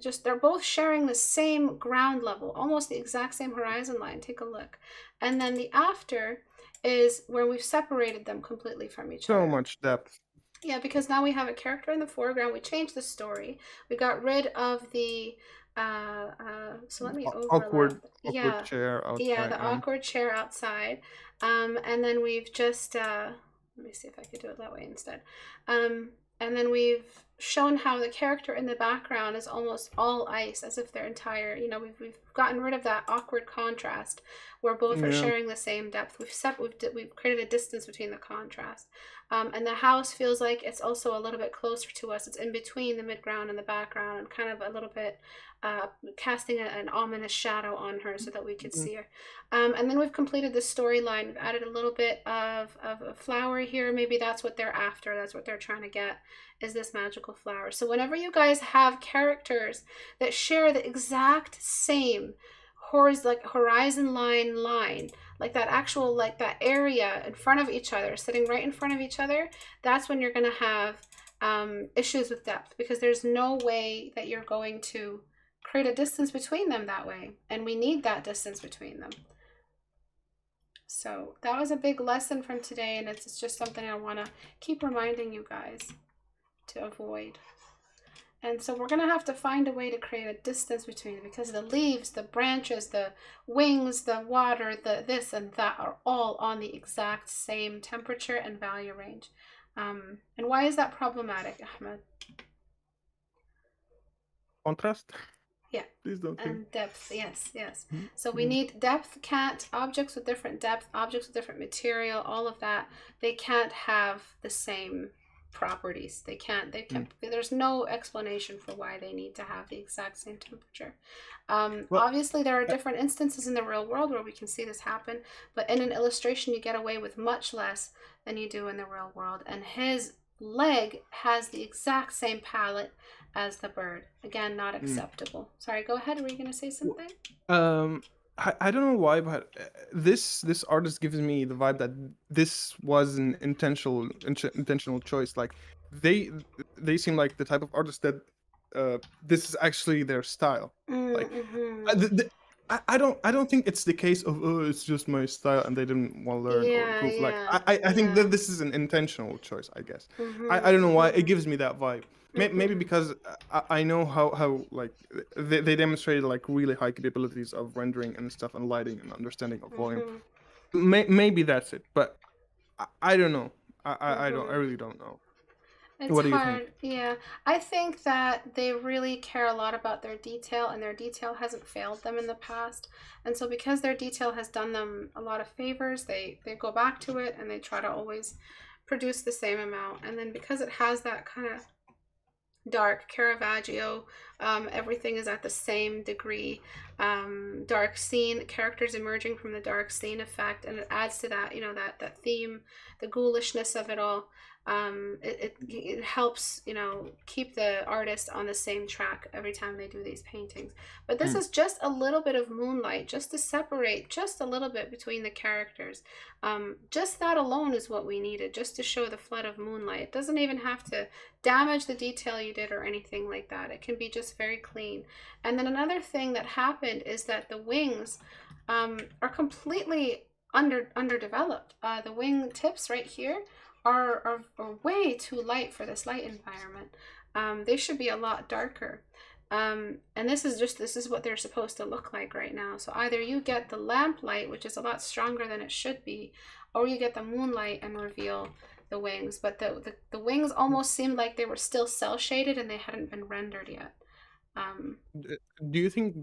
S1: just they're both sharing the same ground level, almost the exact same horizon line. Take a look, and then the after is where we've separated them completely from each
S2: So
S1: other.
S2: much depth.
S1: Yeah, because now we have a character in the foreground. We changed the story. We got rid of the so let me overlap.
S2: Awkward
S1: Yeah,
S2: chair
S1: yeah,
S2: outside.
S1: the awkward chair outside. And then we've just let me see if I could do it that way instead. And then we've shown how the character in the background is almost all ice, as if they're entire, we've gotten rid of that awkward contrast where both are
S2: Yeah.
S1: sharing the same depth. We've created a distance between the contrast. And the house feels like it's also a little bit closer to us. It's in between the midground and the background, and kind of a little bit casting an ominous shadow on her so that we could see her. And then we've completed the storyline. We've added a little bit of a flower here. Maybe that's what they're after. That's what they're trying to get, is this magical flower. So whenever you guys have characters that share the exact same horizon line, like that actual, like that area in front of each other, sitting right in front of each other, that's when you're going to have issues with depth, because there's no way that you're going to create a distance between them that way, and we need that distance between them. So that was a big lesson from today, and it's just something I want to keep reminding you guys to avoid. And so we're going to have to find a way to create a distance between it, because the leaves, the branches, the wings, the water, the this and that are all on the exact same temperature and value range. And why is that problematic, Ahmad?
S2: Contrast.
S1: Yeah.
S2: Please don't.
S1: And depth, yes. So we need depth. Objects with different depth, objects with different material, all of that, they can't have the same properties. They can't. There's no explanation for why they need to have the exact same temperature. Well, obviously there are different instances in the real world where we can see this happen, but in an illustration you get away with much less than you do in the real world. And his leg has the exact same palette as the bird. Again, not acceptable. Sorry, go ahead. Were you going to say something?
S2: I don't know why, but this artist gives me the vibe that this was an intentional choice. Like they seem like the type of artist that this is actually their style. Like I don't think it's the case of, oh, it's just my style and they didn't want to learn or improve. Like I think that this is an intentional choice, I guess. I don't know why it gives me that vibe. Maybe because I know how like they demonstrated like really high capabilities of rendering and stuff and lighting and understanding of volume. Maybe that's it, but I don't know. I really don't know.
S1: It's
S2: what do you
S1: hard.
S2: think?
S1: Yeah, I think that they really care a lot about their detail, and their detail hasn't failed them in the past. And so because their detail has done them a lot of favors, they go back to it and they try to always produce the same amount. And then because it has that kind of dark Caravaggio, everything is at the same degree, dark scene, characters emerging from the dark scene effect, and it adds to that, that theme, the ghoulishness of it all. It helps, keep the artist on the same track every time they do these paintings. But this is just a little bit of moonlight, just to separate just a little bit between the characters. Just that alone is what we needed, just to show the flood of moonlight. It doesn't even have to damage the detail you did or anything like that. It can be just very clean. And then another thing that happened is that the wings are completely underdeveloped. The wing tips right here are way too light for this light environment. They should be a lot darker. And this is what they're supposed to look like right now. So either you get the lamplight, which is a lot stronger than it should be, or you get the moonlight and reveal the wings. But the wings almost seemed like they were still cell shaded and they hadn't been rendered yet.
S2: Do you think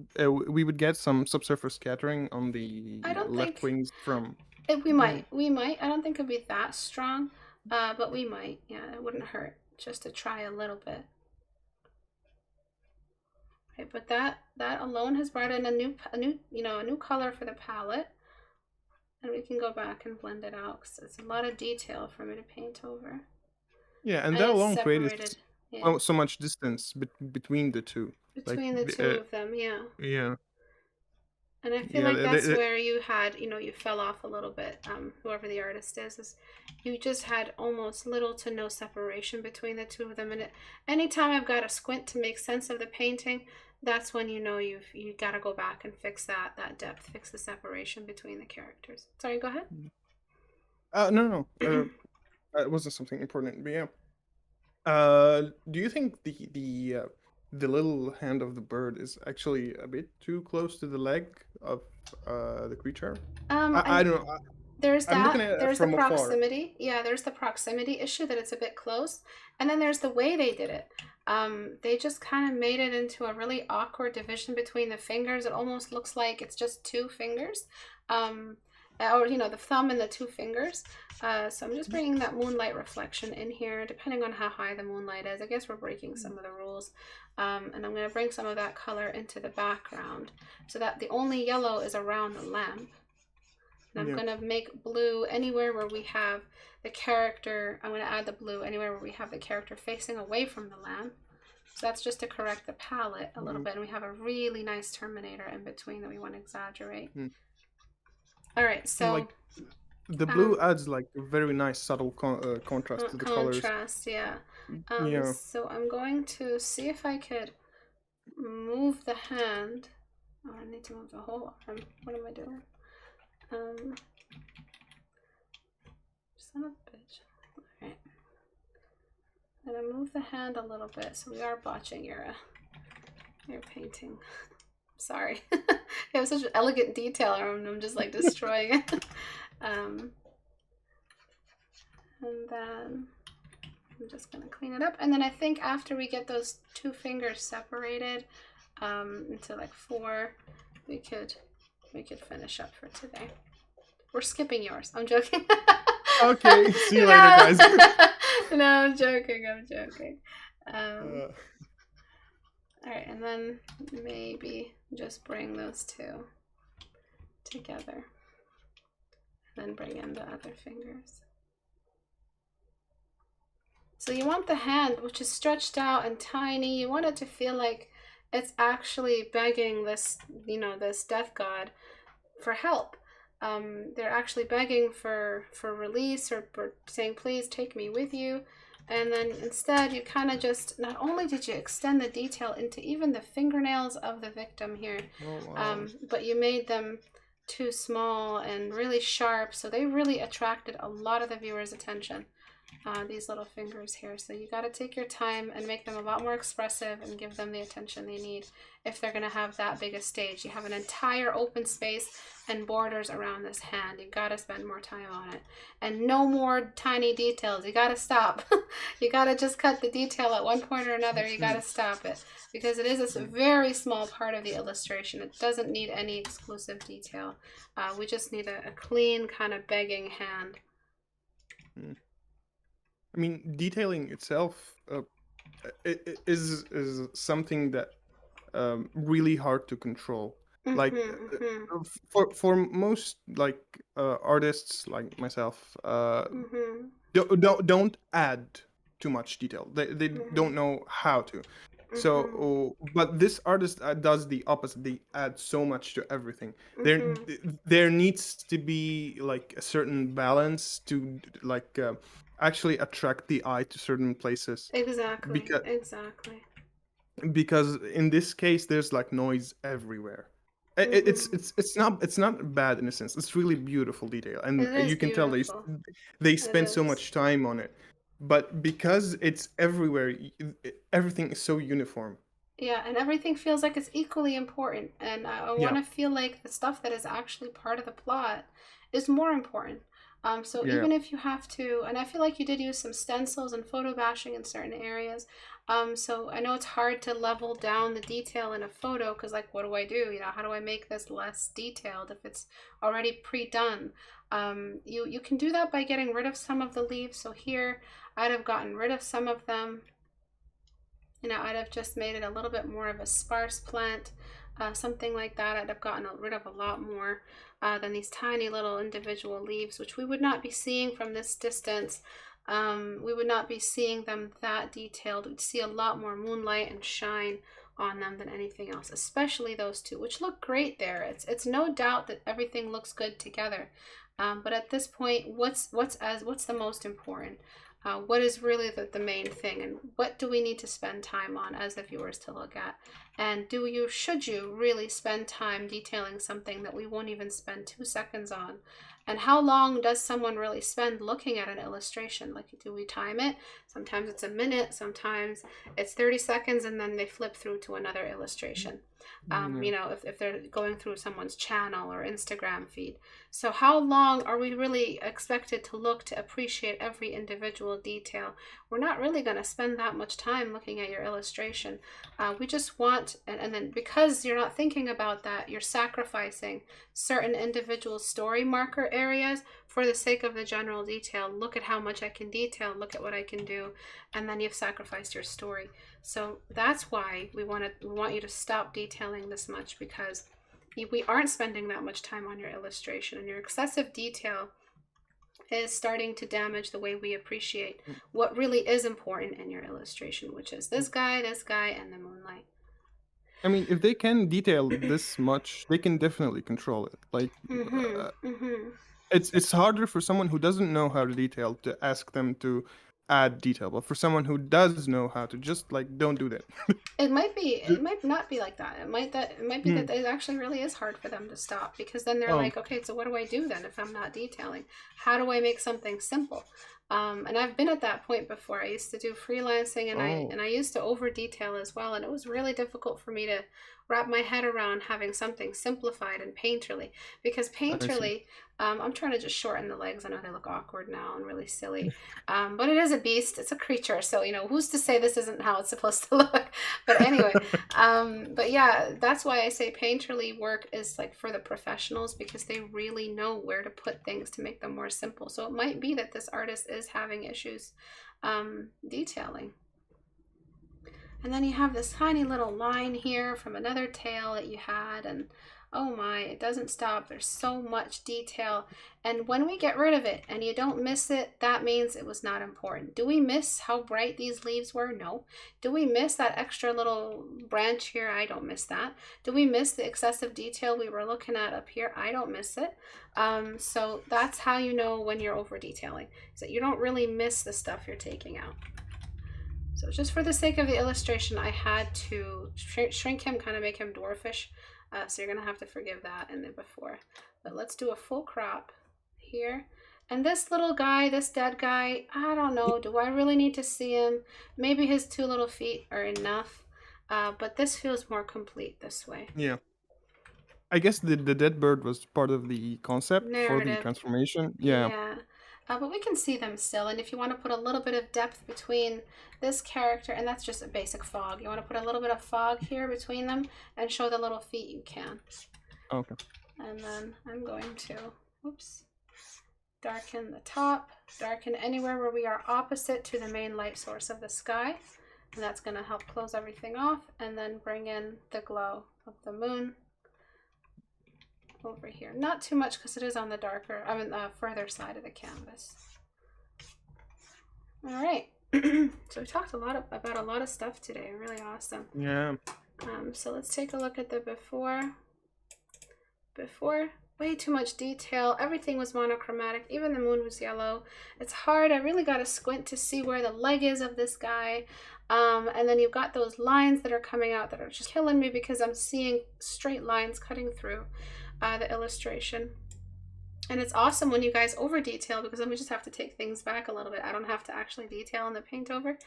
S2: we would get some subsurface scattering on the left wings from?
S1: We might. I don't think it'd be that strong, but we might. Yeah, it wouldn't hurt just to try a little bit. Okay, but that alone has brought in a new color for the palette, and we can go back and blend it out because it's a lot of detail for me to paint over.
S2: Yeah, and that alone created so much distance between the two.
S1: Between the two of them, yeah.
S2: Yeah.
S1: And I feel like that's where you had, you fell off a little bit, whoever the artist is you just had almost little to no separation between the two of them. And anytime I've got to squint to make sense of the painting, that's when you got to go back and fix that depth, fix the separation between the characters. Sorry, go ahead.
S2: No. It wasn't something important, but yeah. Do you think the little hand of the bird is actually a bit too close to the leg of the creature? I don't know.
S1: There's
S2: I'm looking
S1: that.
S2: at it
S1: There's the
S2: from afar.
S1: proximity. Yeah, there's the proximity issue that it's a bit close. And then there's the way they did it. They just kind of made it into a really awkward division between the fingers. It almost looks like it's just two fingers. Or, you know, the thumb and the two fingers. So I'm just bringing that moonlight reflection in here, depending on how high the moonlight is. I guess we're breaking some of the rules. And I'm going to bring some of that color into the background so that the only yellow is around the lamp. And I'm going to make blue anywhere where we have the character. I'm going to add the blue anywhere where we have the character facing away from the lamp. So that's just to correct the palette a little bit. And we have a really nice terminator in between that we want to exaggerate. All right, so
S2: like the blue adds like a very nice subtle contrast to the colors.
S1: Contrast, yeah. So I'm going to see if I could move the hand. Oh, I need to move the whole arm. What am I doing? Son of a bitch. Alright. I'm gonna move the hand a little bit, so we are botching your painting. Sorry. You have such an elegant detail, and I'm just like destroying it. And then I'm just gonna clean it up. And then I think after we get those two fingers separated into like 4, we could finish up for today. We're skipping yours. I'm joking.
S2: Okay, see you later, guys.
S1: No, I'm joking. All right, and then maybe just bring those two together. And then bring in the other fingers. So you want the hand, which is stretched out and tiny, you want it to feel like it's actually begging this, you know, this death god for help. They're actually begging for release or saying, please take me with you. And then instead you kind of just, not only did you extend the detail into even the fingernails of the victim here, but you made them too small and really sharp. So they really attracted a lot of the viewer's attention. These little fingers here. So you got to take your time and make them a lot more expressive and give them the attention they need if they're going to have that big a stage. You have an entire open space and borders around this hand. You got to spend more time on it. And no more tiny details. You got to stop. You got to just cut the detail at one point or another. You got to stop it because it is a very small part of the illustration. It doesn't need any exclusive detail. We just need a clean kind of begging hand.
S2: I mean, detailing itself is something that really hard to control. Like for most like artists like myself, don't add too much detail. They don't know how to. So, but this artist does the opposite. They add so much to everything. There needs to be like a certain balance to like actually attract the eye to certain places.
S1: Exactly.
S2: Because in this case, there's like noise everywhere. It's not bad in a sense. It's really beautiful detail, and you can tell they spend so much time on it. But because it's everywhere, everything is so uniform.
S1: Yeah, and everything feels like it's equally important. And I want to feel like the stuff that is actually part of the plot is more important. So even if you have to, and I feel like you did use some stencils and photo bashing in certain areas. So I know it's hard to level down the detail in a photo because like, what do I do? You know, how do I make this less detailed if it's already pre-done? You can do that by getting rid of some of the leaves. So here I'd have gotten rid of some of them. You know, I'd have just made it a little bit more of a sparse plant, something like that. I'd have gotten rid of a lot more than these tiny little individual leaves, which we would not be seeing from this distance. We would not be seeing them that detailed. We'd see a lot more moonlight and shine on them than anything else, especially those two, which look great there. It's no doubt that everything looks good together. But at this point, what's the most important? What is really the main thing, and what do we need to spend time on as the viewers to look at? And should you really spend time detailing something that we won't even spend 2 seconds on? And how long does someone really spend looking at an illustration? Like, do we time it? Sometimes it's a minute, sometimes it's 30 seconds, and then they flip through to another illustration. You know, if they're going through someone's channel or Instagram feed. So how long are we really expected to look to appreciate every individual detail? We're not really going to spend that much time looking at your illustration. We just want, and then because you're not thinking about that, you're sacrificing certain individual story marker areas for the sake of the general detail. Look at how much I can detail, look at what I can do, and then you've sacrificed your story. So that's why we want you to stop detailing this much, because we aren't spending that much time on your illustration, and your excessive detail is starting to damage the way we appreciate what really is important in your illustration, which is this guy, and the moonlight.
S2: I mean, if they can detail this much, they can definitely control it. Like, it's harder for someone who doesn't know how to detail to ask them to add detail, but for someone who does know how to, just like, don't do that.
S1: It might not be like that. It might be that it actually really is hard for them to stop, because then they're like, okay, so what do I do then if I'm not detailing? How do I make something simple? And I've been at that point before. I used to do freelancing, and I used to over detail as well, and it was really difficult for me to wrap my head around having something simplified and painterly, because painterly, I'm trying to just shorten the legs. I know they look awkward now and really silly, but it is a beast. It's a creature, so you know, who's to say this isn't how it's supposed to look? But anyway, but yeah, that's why I say painterly work is like for the professionals, because they really know where to put things to make them more simple. So it might be that this artist is having issues detailing. And then you have this tiny little line here from another tail that you had, and oh my, it doesn't stop. There's so much detail. And when we get rid of it and you don't miss it, that means it was not important. Do we miss how bright these leaves were? No. Do we miss that extra little branch here? I don't miss that. Do we miss the excessive detail we were looking at up here? I don't miss it. So that's how you know when you're over detailing, is that you don't really miss the stuff you're taking out. So just for the sake of the illustration, I had to shrink him, kind of make him dwarfish. So you're going to have to forgive that in the before. But let's do a full crop here. And this little guy, this dead guy, I don't know. Do I really need to see him? Maybe his 2 little feet are enough. But this feels more complete this way.
S2: Yeah. I guess the dead bird was part of the concept for the
S1: Narrative.
S2: transformation.
S1: Yeah. But we can see them still, and if you want to put a little bit of depth between this character, and that's just a basic fog, you want to put a little bit of fog here between them and show the little feet, you can.
S2: Okay.
S1: And then I'm going to, darken the top, darken anywhere where we are opposite to the main light source of the sky, and that's going to help close everything off, and then bring in the glow of the moon over here. Not too much, because it is on the darker, further side of the canvas. All right. So we talked about a lot of stuff today. Really awesome.
S2: Yeah.
S1: So let's take a look at the before. Before, way too much detail. Everything was monochromatic. Even the moon was yellow. It's hard. I really got to squint to see where the leg is of this guy. And then you've got those lines that are coming out that are just killing me, because I'm seeing straight lines cutting through the illustration. And it's awesome when you guys over detail, because then we just have to take things back a little bit. I don't have to actually detail in the paint over,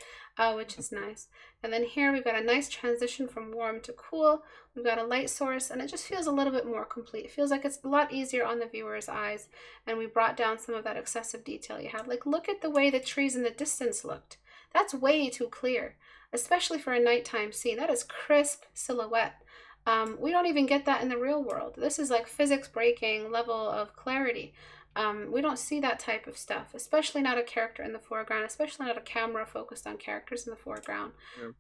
S1: which is nice. And then here we've got a nice transition from warm to cool. We've got a light source, and it just feels a little bit more complete. It feels like it's a lot easier on the viewer's eyes, and we brought down some of that excessive detail you had. Like, look at the way the trees in the distance looked. That's way too clear, especially for a nighttime scene. That is crisp silhouette. We don't even get that in the real world. This is like physics breaking level of clarity. We don't see that type of stuff, especially not a character in the foreground, especially not a camera focused on characters in the foreground.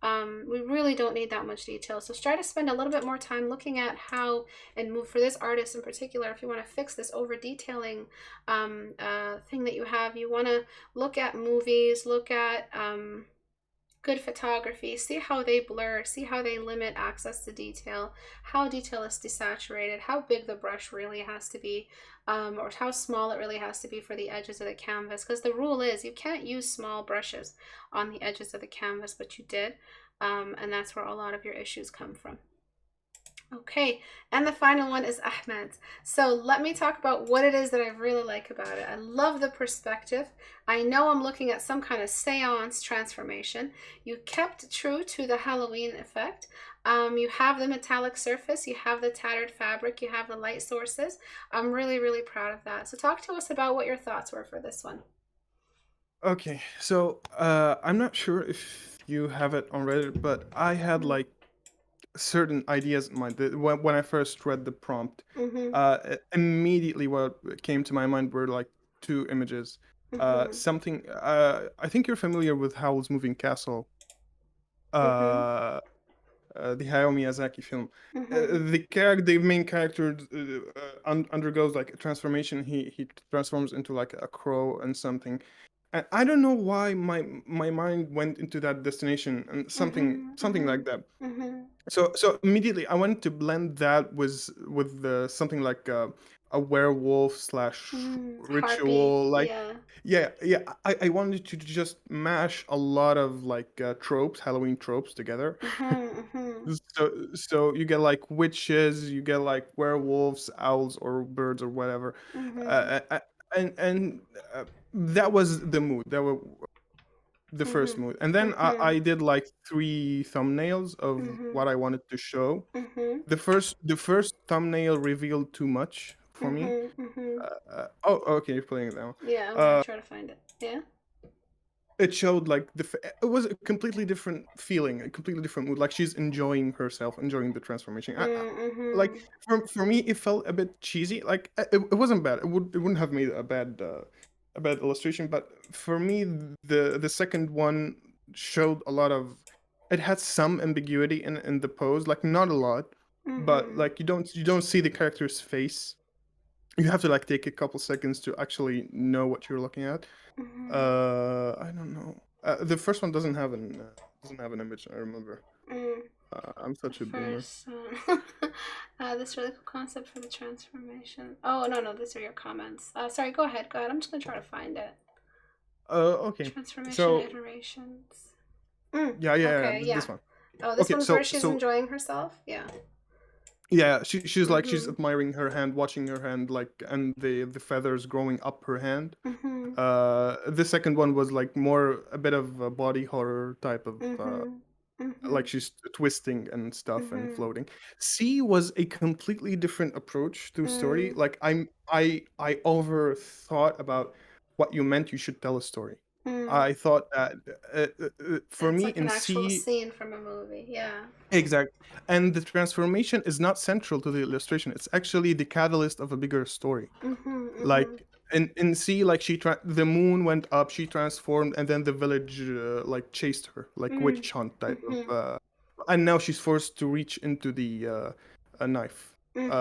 S1: Yeah. We really don't need that much detail. So try to spend a little bit more time looking at how, and move for this artist in particular, if you want to fix this over detailing thing that you have, you want to look at movies, look at good photography, see how they blur, see how they limit access to detail, how detail is desaturated, how big the brush really has to be, or how small it really has to be for the edges of the canvas, because the rule is you can't use small brushes on the edges of the canvas, but you did. And that's where a lot of your issues come from. Okay, and the final one is Ahmad. So let me talk about what it is that I really like about it. I love the perspective. I know I'm looking at some kind of seance transformation. You kept true to the Halloween effect. You have the metallic surface, you have the tattered fabric, you have the light sources. I'm really, really proud of that. So talk to us about what your thoughts were for this one.
S2: Okay, so I'm not sure if you have it on Reddit, but I had
S1: Mm-hmm.
S2: like certain ideas in mind. When I first read the prompt,
S1: Mm-hmm.
S2: immediately what came to my mind were like two images.
S1: Mm-hmm.
S2: Something. I think you're familiar with Howl's Moving Castle,
S1: Mm-hmm.
S2: uh, the Hayao Miyazaki film.
S1: Mm-hmm.
S2: The main character, undergoes like a transformation. He transforms into like a crow and something. And I don't know why my mind went into that destination and
S1: Mm-hmm.
S2: something like that.
S1: Mm-hmm.
S2: So immediately I wanted to blend that with something like a werewolf slash
S1: Harpy,
S2: ritual. Like,
S1: yeah.
S2: yeah. I wanted to just mash a lot of like tropes, Halloween tropes together.
S1: Mm-hmm. Mm-hmm.
S2: So you get like witches, you get like werewolves, owls, or birds, or whatever,
S1: Mm-hmm.
S2: uh, uh, and that was the mood. That was the first
S1: Mm-hmm.
S2: mood, and then
S1: Mm-hmm.
S2: I did like three thumbnails of
S1: Mm-hmm.
S2: what I wanted to show.
S1: Mm-hmm.
S2: The first thumbnail revealed too much for me.
S1: Mm-hmm. Mm-hmm.
S2: Oh, okay, you're playing it now.
S1: Yeah, I'm gonna
S2: Uh,
S1: try to find it. Yeah.
S2: it showed like it was a completely different feeling, a completely different mood. Like she's enjoying herself, enjoying the transformation. Like
S1: Mm-hmm.
S2: for me, it felt a bit cheesy. Like it wasn't bad. It wouldn't have made a bad illustration. But for me, the second one showed a lot of. It had some ambiguity in the pose, like not a lot, but
S1: Mm-hmm.
S2: like you don't see the character's face. You have to like take a couple seconds to actually know what you're looking at.
S1: Mm-hmm.
S2: I don't know. The first one doesn't have an image. I remember.
S1: Mm.
S2: I'm
S1: The
S2: such a boomer.
S1: first this really cool concept for the transformation. Oh no, no, these are your comments. Sorry, go ahead, go ahead. I'm just gonna try to find it.
S2: Okay.
S1: Transformation
S2: So
S1: iterations.
S2: yeah,
S1: Okay, yeah.
S2: this one.
S1: Oh, this
S2: Okay,
S1: one's where she's enjoying herself? Yeah.
S2: yeah, she's like she's
S1: Mm-hmm.
S2: admiring her hand, watching her hand, like, and the feathers growing up her hand.
S1: Mm-hmm.
S2: The second one was like more a bit of a body horror type of
S1: Mm-hmm. Mm-hmm.
S2: like she's twisting and stuff and
S1: Mm-hmm.
S2: floating. C was a completely different approach to story.
S1: Mm.
S2: Like I overthought about what you meant. You should tell a story.
S1: Mm.
S2: I thought that for
S1: It's
S2: me
S1: like an
S2: in
S1: actual
S2: C,
S1: scene from a movie. Yeah.
S2: exact, and the transformation is not central to the illustration. It's actually the catalyst of a bigger story.
S1: Mm-hmm. Mm-hmm.
S2: Like in C, like the moon went up, she transformed, and then the village like chased her, like
S1: Mm.
S2: witch hunt type of.
S1: Mm-hmm.
S2: And now she's forced to reach into the a knife
S1: Mm-hmm.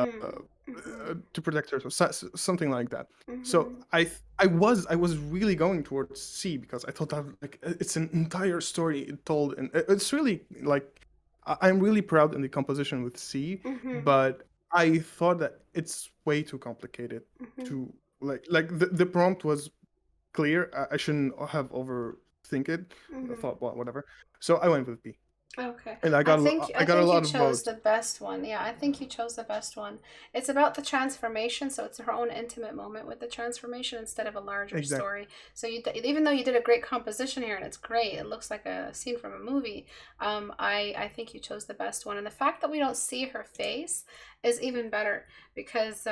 S1: Mm-hmm.
S2: to protect herself, something like that. So
S1: Mm-hmm.
S2: I was really going towards C because I thought that like it's an entire story told, and it's really like I'm really proud in the composition with C,
S1: Mm-hmm.
S2: but I thought that it's way too complicated
S1: Mm-hmm.
S2: to like the prompt was clear. I shouldn't have overthink it. I
S1: Mm-hmm.
S2: thought, well, whatever. So I went with B,
S1: Okay.
S2: and
S1: I
S2: I got a
S1: think you
S2: lot of
S1: chose
S2: votes.
S1: the best one. Yeah, I think you chose the best one. It's about the transformation, so it's her own intimate moment with the transformation instead of a larger
S2: Exactly.
S1: story. So even though you did a great composition here and it's great, it looks like a scene from a movie. I think you chose the best one, and the fact that we don't see her face is even better because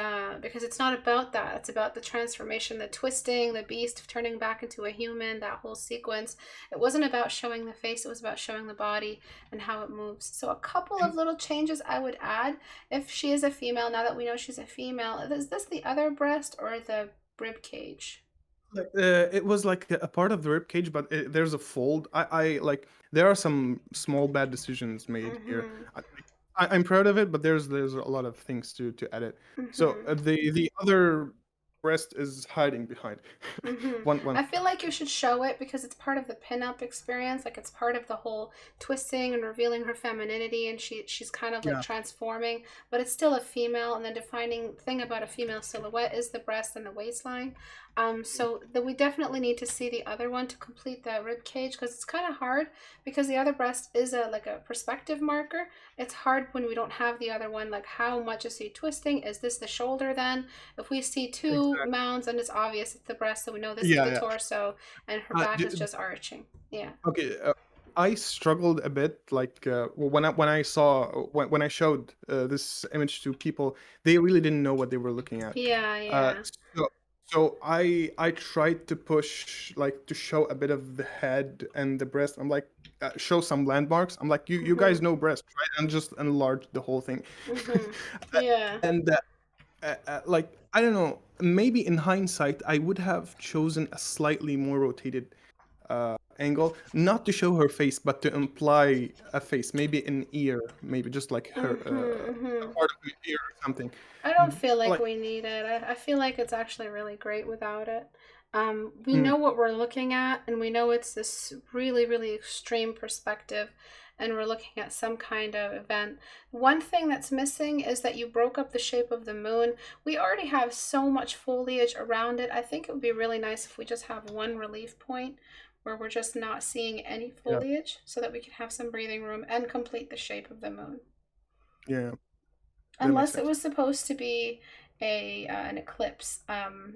S1: it's not about that. It's about the transformation, the twisting, the beast turning back into a human, that whole sequence. It wasn't about showing the face, it was about showing the body and how it moves. So a couple of little changes I would add if she is a female. Now that we know she's a female, is this the other breast or the rib cage?
S2: Like, it was like a part of the rib cage, but there's a fold. I like there are some small bad decisions made here.
S1: Mm-hmm.
S2: I'm proud of it, but there's a lot of things to edit. So
S1: Mm-hmm.
S2: the other breast is hiding behind. One
S1: I feel like you should show it because it's part of the pinup experience. Like it's part of the whole twisting and revealing her femininity, and she's kind of like
S2: Yeah,
S1: transforming, but it's still a female. And the defining thing about a female silhouette is the breast and the waistline. So that we definitely need to see the other one to complete the rib cage because it's kind of hard because the other breast is a like a perspective marker. It's hard when we don't have the other one. Like how much is he twisting? Is this the shoulder then? If we see two
S2: exactly.
S1: mounds and it's obvious it's the breast, so we know this is
S2: Yeah,
S1: the
S2: yeah.
S1: torso and her
S2: Uh,
S1: back is
S2: d-
S1: just arching. Yeah.
S2: okay, I struggled a bit. Like when I saw when I showed this image to people, they really didn't know what they were looking at.
S1: Yeah,
S2: Uh,
S1: yeah.
S2: so I tried to push like to show a bit of the head and the breast. I'm like show some landmarks. I'm like you guys
S1: Mhm.
S2: know breast, right? And just enlarge the whole thing.
S1: Mhm.
S2: Uh,
S1: Yeah.
S2: and like I don't know, maybe in hindsight I would have chosen a slightly more rotated angle, not to show her face, but to imply a face, maybe an ear, maybe just like her
S1: Mhm.
S2: a
S1: Mhm.
S2: part of the ear or something.
S1: I don't feel like
S2: Like,
S1: we need it. I feel like it's actually really great without it. We
S2: mm,
S1: know what we're looking at, and we know it's this really, really extreme perspective, and we're looking at some kind of event. One thing that's missing is that you broke up the shape of the moon. We already have so much foliage around it. I think it would be really nice if we just have one relief point where we're just not seeing any
S2: yeah,
S1: foliage so that we can have some breathing room and complete the shape of the moon.
S2: yeah, that makes
S1: Unless it
S2: sense.
S1: was supposed to be a an eclipse.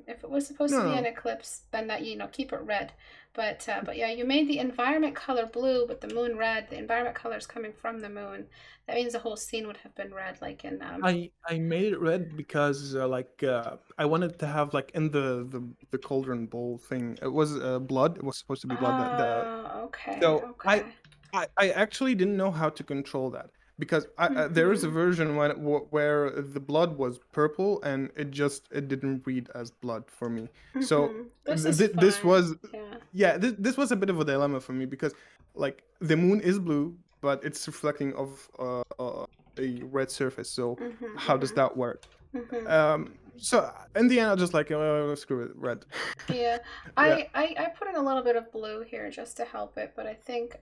S1: If it was supposed
S2: No,
S1: to be an
S2: no,
S1: eclipse, then that keep it red. But yeah, you made the environment color blue, but the moon red. The environment color is coming from the moon. That means the whole scene would have been red, like in
S2: I made it red because I wanted to have like in the cauldron bowl thing. It was blood. It was supposed to be blood. The
S1: Oh, okay,
S2: So
S1: okay.
S2: I actually didn't know how to control that because there is a
S1: Mhm.
S2: version where the blood was purple and it didn't read as blood for me. So
S1: Mhm. This is
S2: this
S1: fine.
S2: was
S1: Yeah.
S2: yeah, this was a bit of a dilemma for me because like the moon is blue but it's reflecting of a red surface. So
S1: Mhm.
S2: how does
S1: Mhm.
S2: that work?
S1: Mhm.
S2: So in the end I just like screw it, red.
S1: Yeah.
S2: Yeah.
S1: I put in a little bit of blue here just to help it, but I think,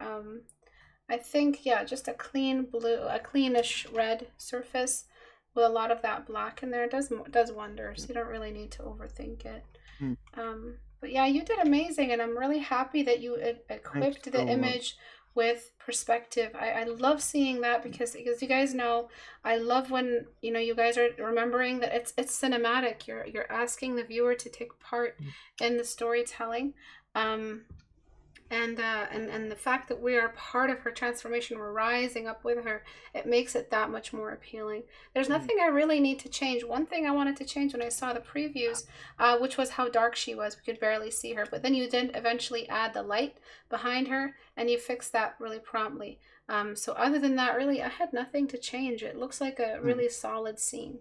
S1: yeah, just a clean blue, a cleanish red surface with a lot of that black in there does wonders. You don't really need to overthink it.
S2: Mm,
S1: But yeah, you did amazing, and I'm really happy that you
S2: thank you
S1: equipped the
S2: so much.
S1: image with perspective. I love seeing that because you guys know I love when you guys are remembering that it's cinematic. You're asking the viewer to take part in the storytelling. Um, and the fact that we are part of her transformation, we're rising up with her, it makes it that much more appealing. There's
S2: Mm,
S1: nothing I really need to change. One thing I wanted to change when I saw the previews, which was how dark she was. We could barely see her, but then you did eventually add the light behind her, and you fixed that really promptly. So other than that, really, I had nothing to change. It looks like a
S2: mm.
S1: really solid scene.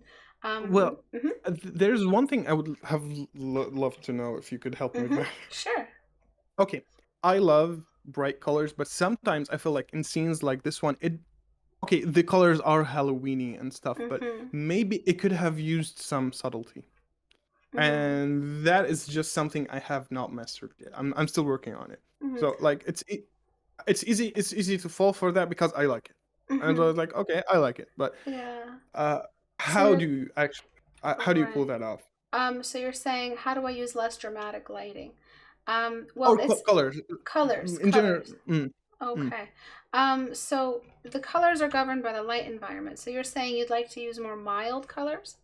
S2: Well,
S1: Mhm,
S2: there's one thing I would have loved to know if you could help me with
S1: mhm,
S2: that.
S1: sure.
S2: Okay, I love bright colors, but sometimes I feel like in scenes like this one, okay, the colors are Halloweeny and stuff, but
S1: Mhm,
S2: maybe it could have used some subtlety.
S1: mhm,
S2: And that is just something I have not mastered yet. I'm still working on it.
S1: mhm,
S2: So like it's easy to fall for that because I like it. And I
S1: mhm.
S2: was like, okay, I like it, but
S1: Yeah.
S2: uh,
S1: So
S2: how
S1: you're
S2: do you actually how do you pull
S1: right.
S2: that off?
S1: So you're saying, how do I use less dramatic lighting? Well,
S2: Oh,
S1: it's
S2: colors.
S1: colors,
S2: In general.
S1: colors.
S2: Mm.
S1: Okay. So the colors are governed by the light environment. So you're saying you'd like to use more mild colors?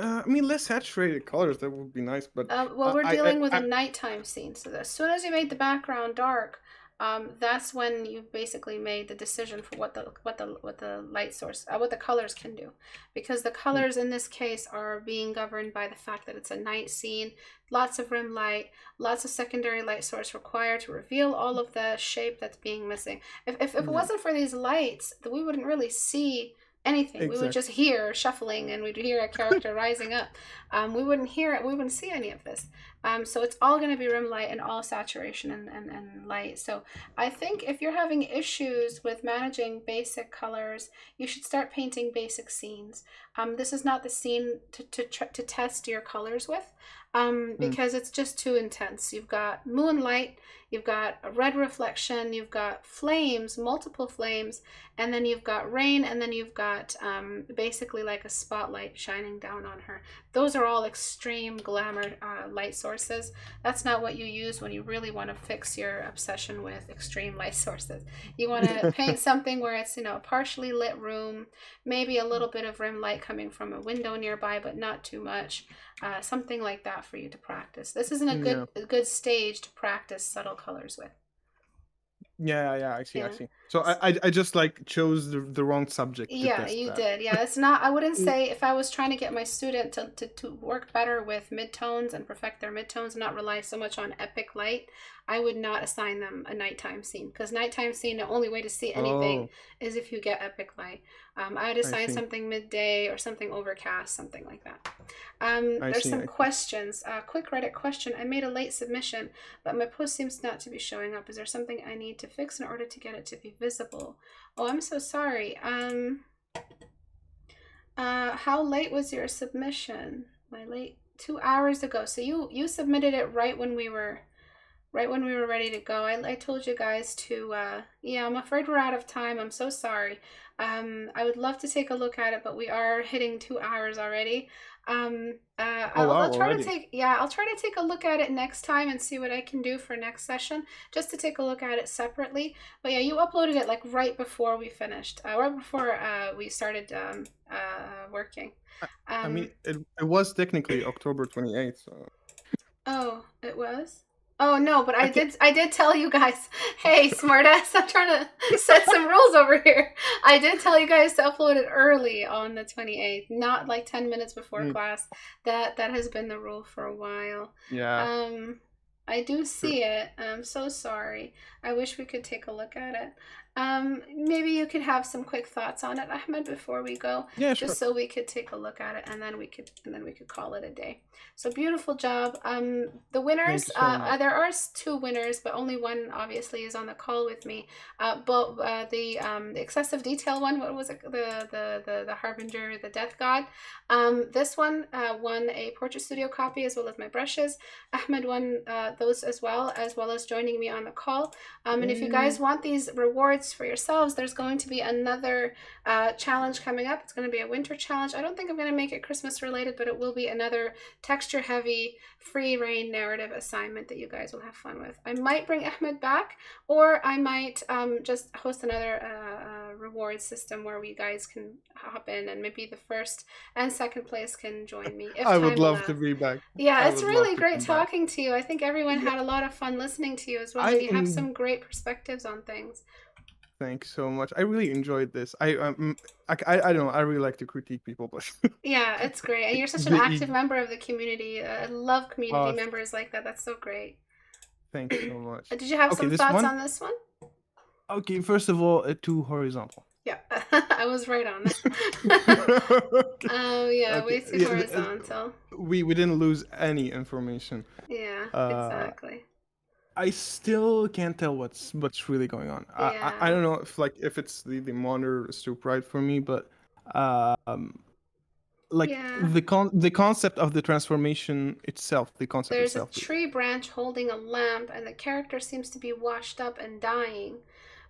S2: I mean, less saturated colors, that would be nice, but
S1: Well, we're
S2: I,
S1: dealing with a
S2: I
S1: nighttime scene. So as soon as you made the background dark, that's when you basically made the decision for what the light source, what the colors can do, because the
S2: mm,
S1: colors in this case are being governed by the fact that it's a night scene, lots of rim light, lots of secondary light source required to reveal all of the shape that's being missing. If it
S2: yeah,
S1: wasn't for these lights, we wouldn't really see anything. We would
S2: exactly.
S1: just hear shuffling and we'd hear a character rising up. We wouldn't hear it. We wouldn't see any of this. So it's all going to be rim light and all saturation and light. So I think if you're having issues with managing basic colors, you should start painting basic scenes. This is not the scene to test your colors with, because it's just too intense. You've got moonlight, you've got a red reflection, you've got flames, multiple flames, and then you've got rain, and then you've got basically like a spotlight shining down on her. Those are all extreme glamour light sources. That's not what you use when you really want to fix your obsession with extreme light sources. You want to paint something where it's, a partially lit room, maybe a little bit of rim light coming from a window nearby, but not too much. Something like that for you to practice. This isn't a good stage to practice subtle colors with.
S2: Yeah, I see. So I just like chose the wrong subject to
S1: Yeah,
S2: test
S1: you
S2: that.
S1: did. Yeah, it's not, I wouldn't say, if I was trying to get my student to work better with midtones and perfect their midtones and not rely so much on epic light, I would not assign them a nighttime scene, because nighttime scene, the only way to see anything is if you get epic light. I would assign something midday or something overcast, something like that. There's some questions. Quick Reddit question. I made a late submission, but my post seems not to be showing up. Is there something I need to fix in order to get it to be visible? Oh, I'm so sorry. How late was your submission? My late 2 hours ago. So you submitted it right when we were ready to go. I told you guys to yeah, I'm afraid we're out of time. I'm so sorry. I would love to take a look at it, but we are hitting 2 hours already. I'll try to take a look at it next time and see what I can do for next session, just to take a look at it separately. But yeah, you uploaded it like right before we finished, right before we started working.
S2: I mean, it was technically October 28th. So.
S1: Oh, it was? Oh no, but I did tell you guys, hey, smartass, I'm trying to set some rules over here. I did tell you guys to upload it early on the 28th, not like 10 minutes before class. That has been the rule for a while.
S2: Yeah.
S1: I do see it. I'm so sorry. I wish we could take a look at it. Maybe you could have some quick thoughts on it, Ahmed, before we go.
S2: Yeah,
S1: just so we could take a look at it, and then we could call it a day. So beautiful job. The winners, there are 2 winners, but only one obviously is on the call with me. But the excessive detail one, what was it? The Harbinger, the Death God. This one won a Portrait Studio copy as well as my brushes. Ahmed won those as well as joining me on the call. And if you guys want these rewards for yourselves, there's going to be another challenge coming up. It's going to be a winter challenge. I don't think I'm going to make it Christmas related, but it will be another texture heavy free reign narrative assignment that you guys will have fun with. I might bring Ahmed back, or I might just host another reward system where you guys can hop in, and maybe the first and second place can join me. If
S2: I would love to be back.
S1: Yeah, it's really great talking to you. I think everyone had a lot of fun listening to you as well. And you have some great perspectives on things.
S2: Thanks so much. I really enjoyed this. I don't know. I really like to critique people, but
S1: yeah, it's great. And you're such an active member of the community. I love community members like that. That's so great.
S2: Thanks so much.
S1: Did you have some thoughts on this one?
S2: Okay, first of all, too horizontal.
S1: Yeah, I was right on that. Oh yeah, okay. Way too horizontal.
S2: We didn't lose any information.
S1: Yeah, exactly.
S2: I still can't tell what's really going on. Yeah. I don't know if it's the monitor is too bright for me, but the concept of the transformation itself,
S1: There's a tree branch holding a lamp, and the character seems to be washed up and dying.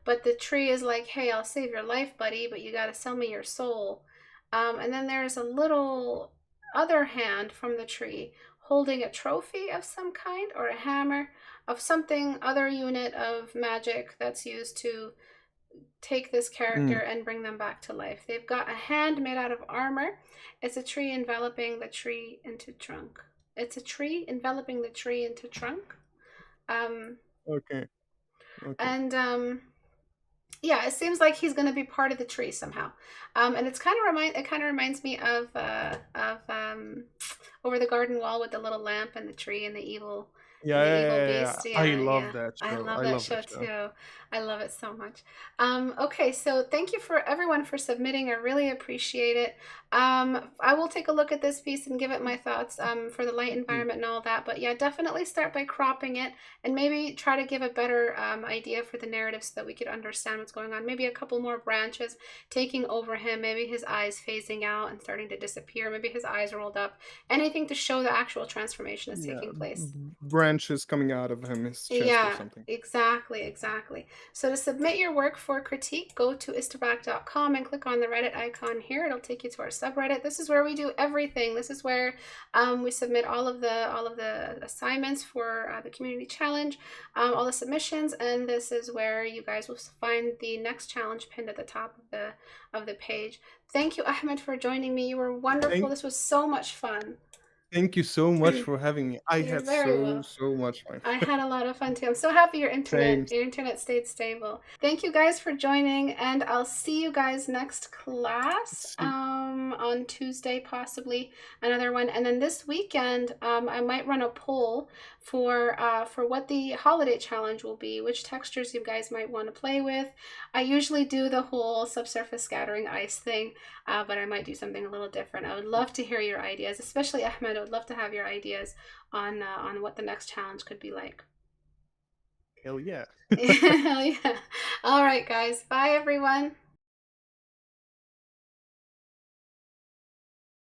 S1: But the tree is like, hey, I'll save your life, buddy, but you got to sell me your soul. And then there's a little other hand from the tree holding a trophy of some kind, or a hammer of something, other unit of magic that's used to take this character and bring them back to life. They've got a hand made out of armor. It's a tree enveloping the tree into trunk. It's a tree enveloping the tree into trunk.
S2: Okay.
S1: And yeah, it seems like he's going to be part of the tree somehow. And it kind of reminds me of Over the Garden Wall with the little lamp and the tree and the evil
S2: Yeah,
S1: The
S2: yeah,
S1: evil
S2: yeah, yeah.
S1: beast.
S2: I
S1: Yeah,
S2: love
S1: yeah.
S2: that
S1: I
S2: show.
S1: love
S2: I
S1: that
S2: love that
S1: show
S2: show.
S1: too. I love it so much. Okay, so thank you for everyone for submitting. I really appreciate it. I will take a look at this piece and give it my thoughts for the light
S2: Mm,
S1: environment and all that. But yeah, definitely start by cropping it and maybe try to give a better idea for the narrative so that we could understand what's going on. Maybe a couple more branches taking over him, maybe his eyes phasing out and starting to disappear, maybe his eyes rolled up, anything to show the actual transformation is
S2: yeah,
S1: taking place.
S2: branches coming out of him, his chest or
S1: Yeah,
S2: something.
S1: exactly, exactly. So to submit your work for critique, go to istebrak.com and click on the Reddit icon here. It'll take you to our subreddit. This is where we do everything. This is where we submit all of the assignments for the community challenge, all the submissions, and this is where you guys will find the next challenge pinned at the top of the page. Thank you, Ahmed, for joining me. You were wonderful.
S2: Thank
S1: This was so much fun.
S2: thank you so much for having me. I
S1: You're
S2: had
S1: very
S2: so
S1: well.
S2: so much fun.
S1: I had a lot of fun too. I'm so happy
S2: Same.
S1: your internet stayed stable. Thank you guys for joining, and I'll see you guys next class
S2: See,
S1: on Tuesday, possibly another one. And then this weekend, I might run a poll for what the holiday challenge will be, which textures you guys might want to play with. I usually do the whole subsurface scattering ice thing, but I might do something a little different. I would love to hear your ideas, especially Ahmed. I would love to have your ideas on what the next challenge could be like.
S2: hell yeah.
S1: Hell yeah. All right, guys. Bye, everyone.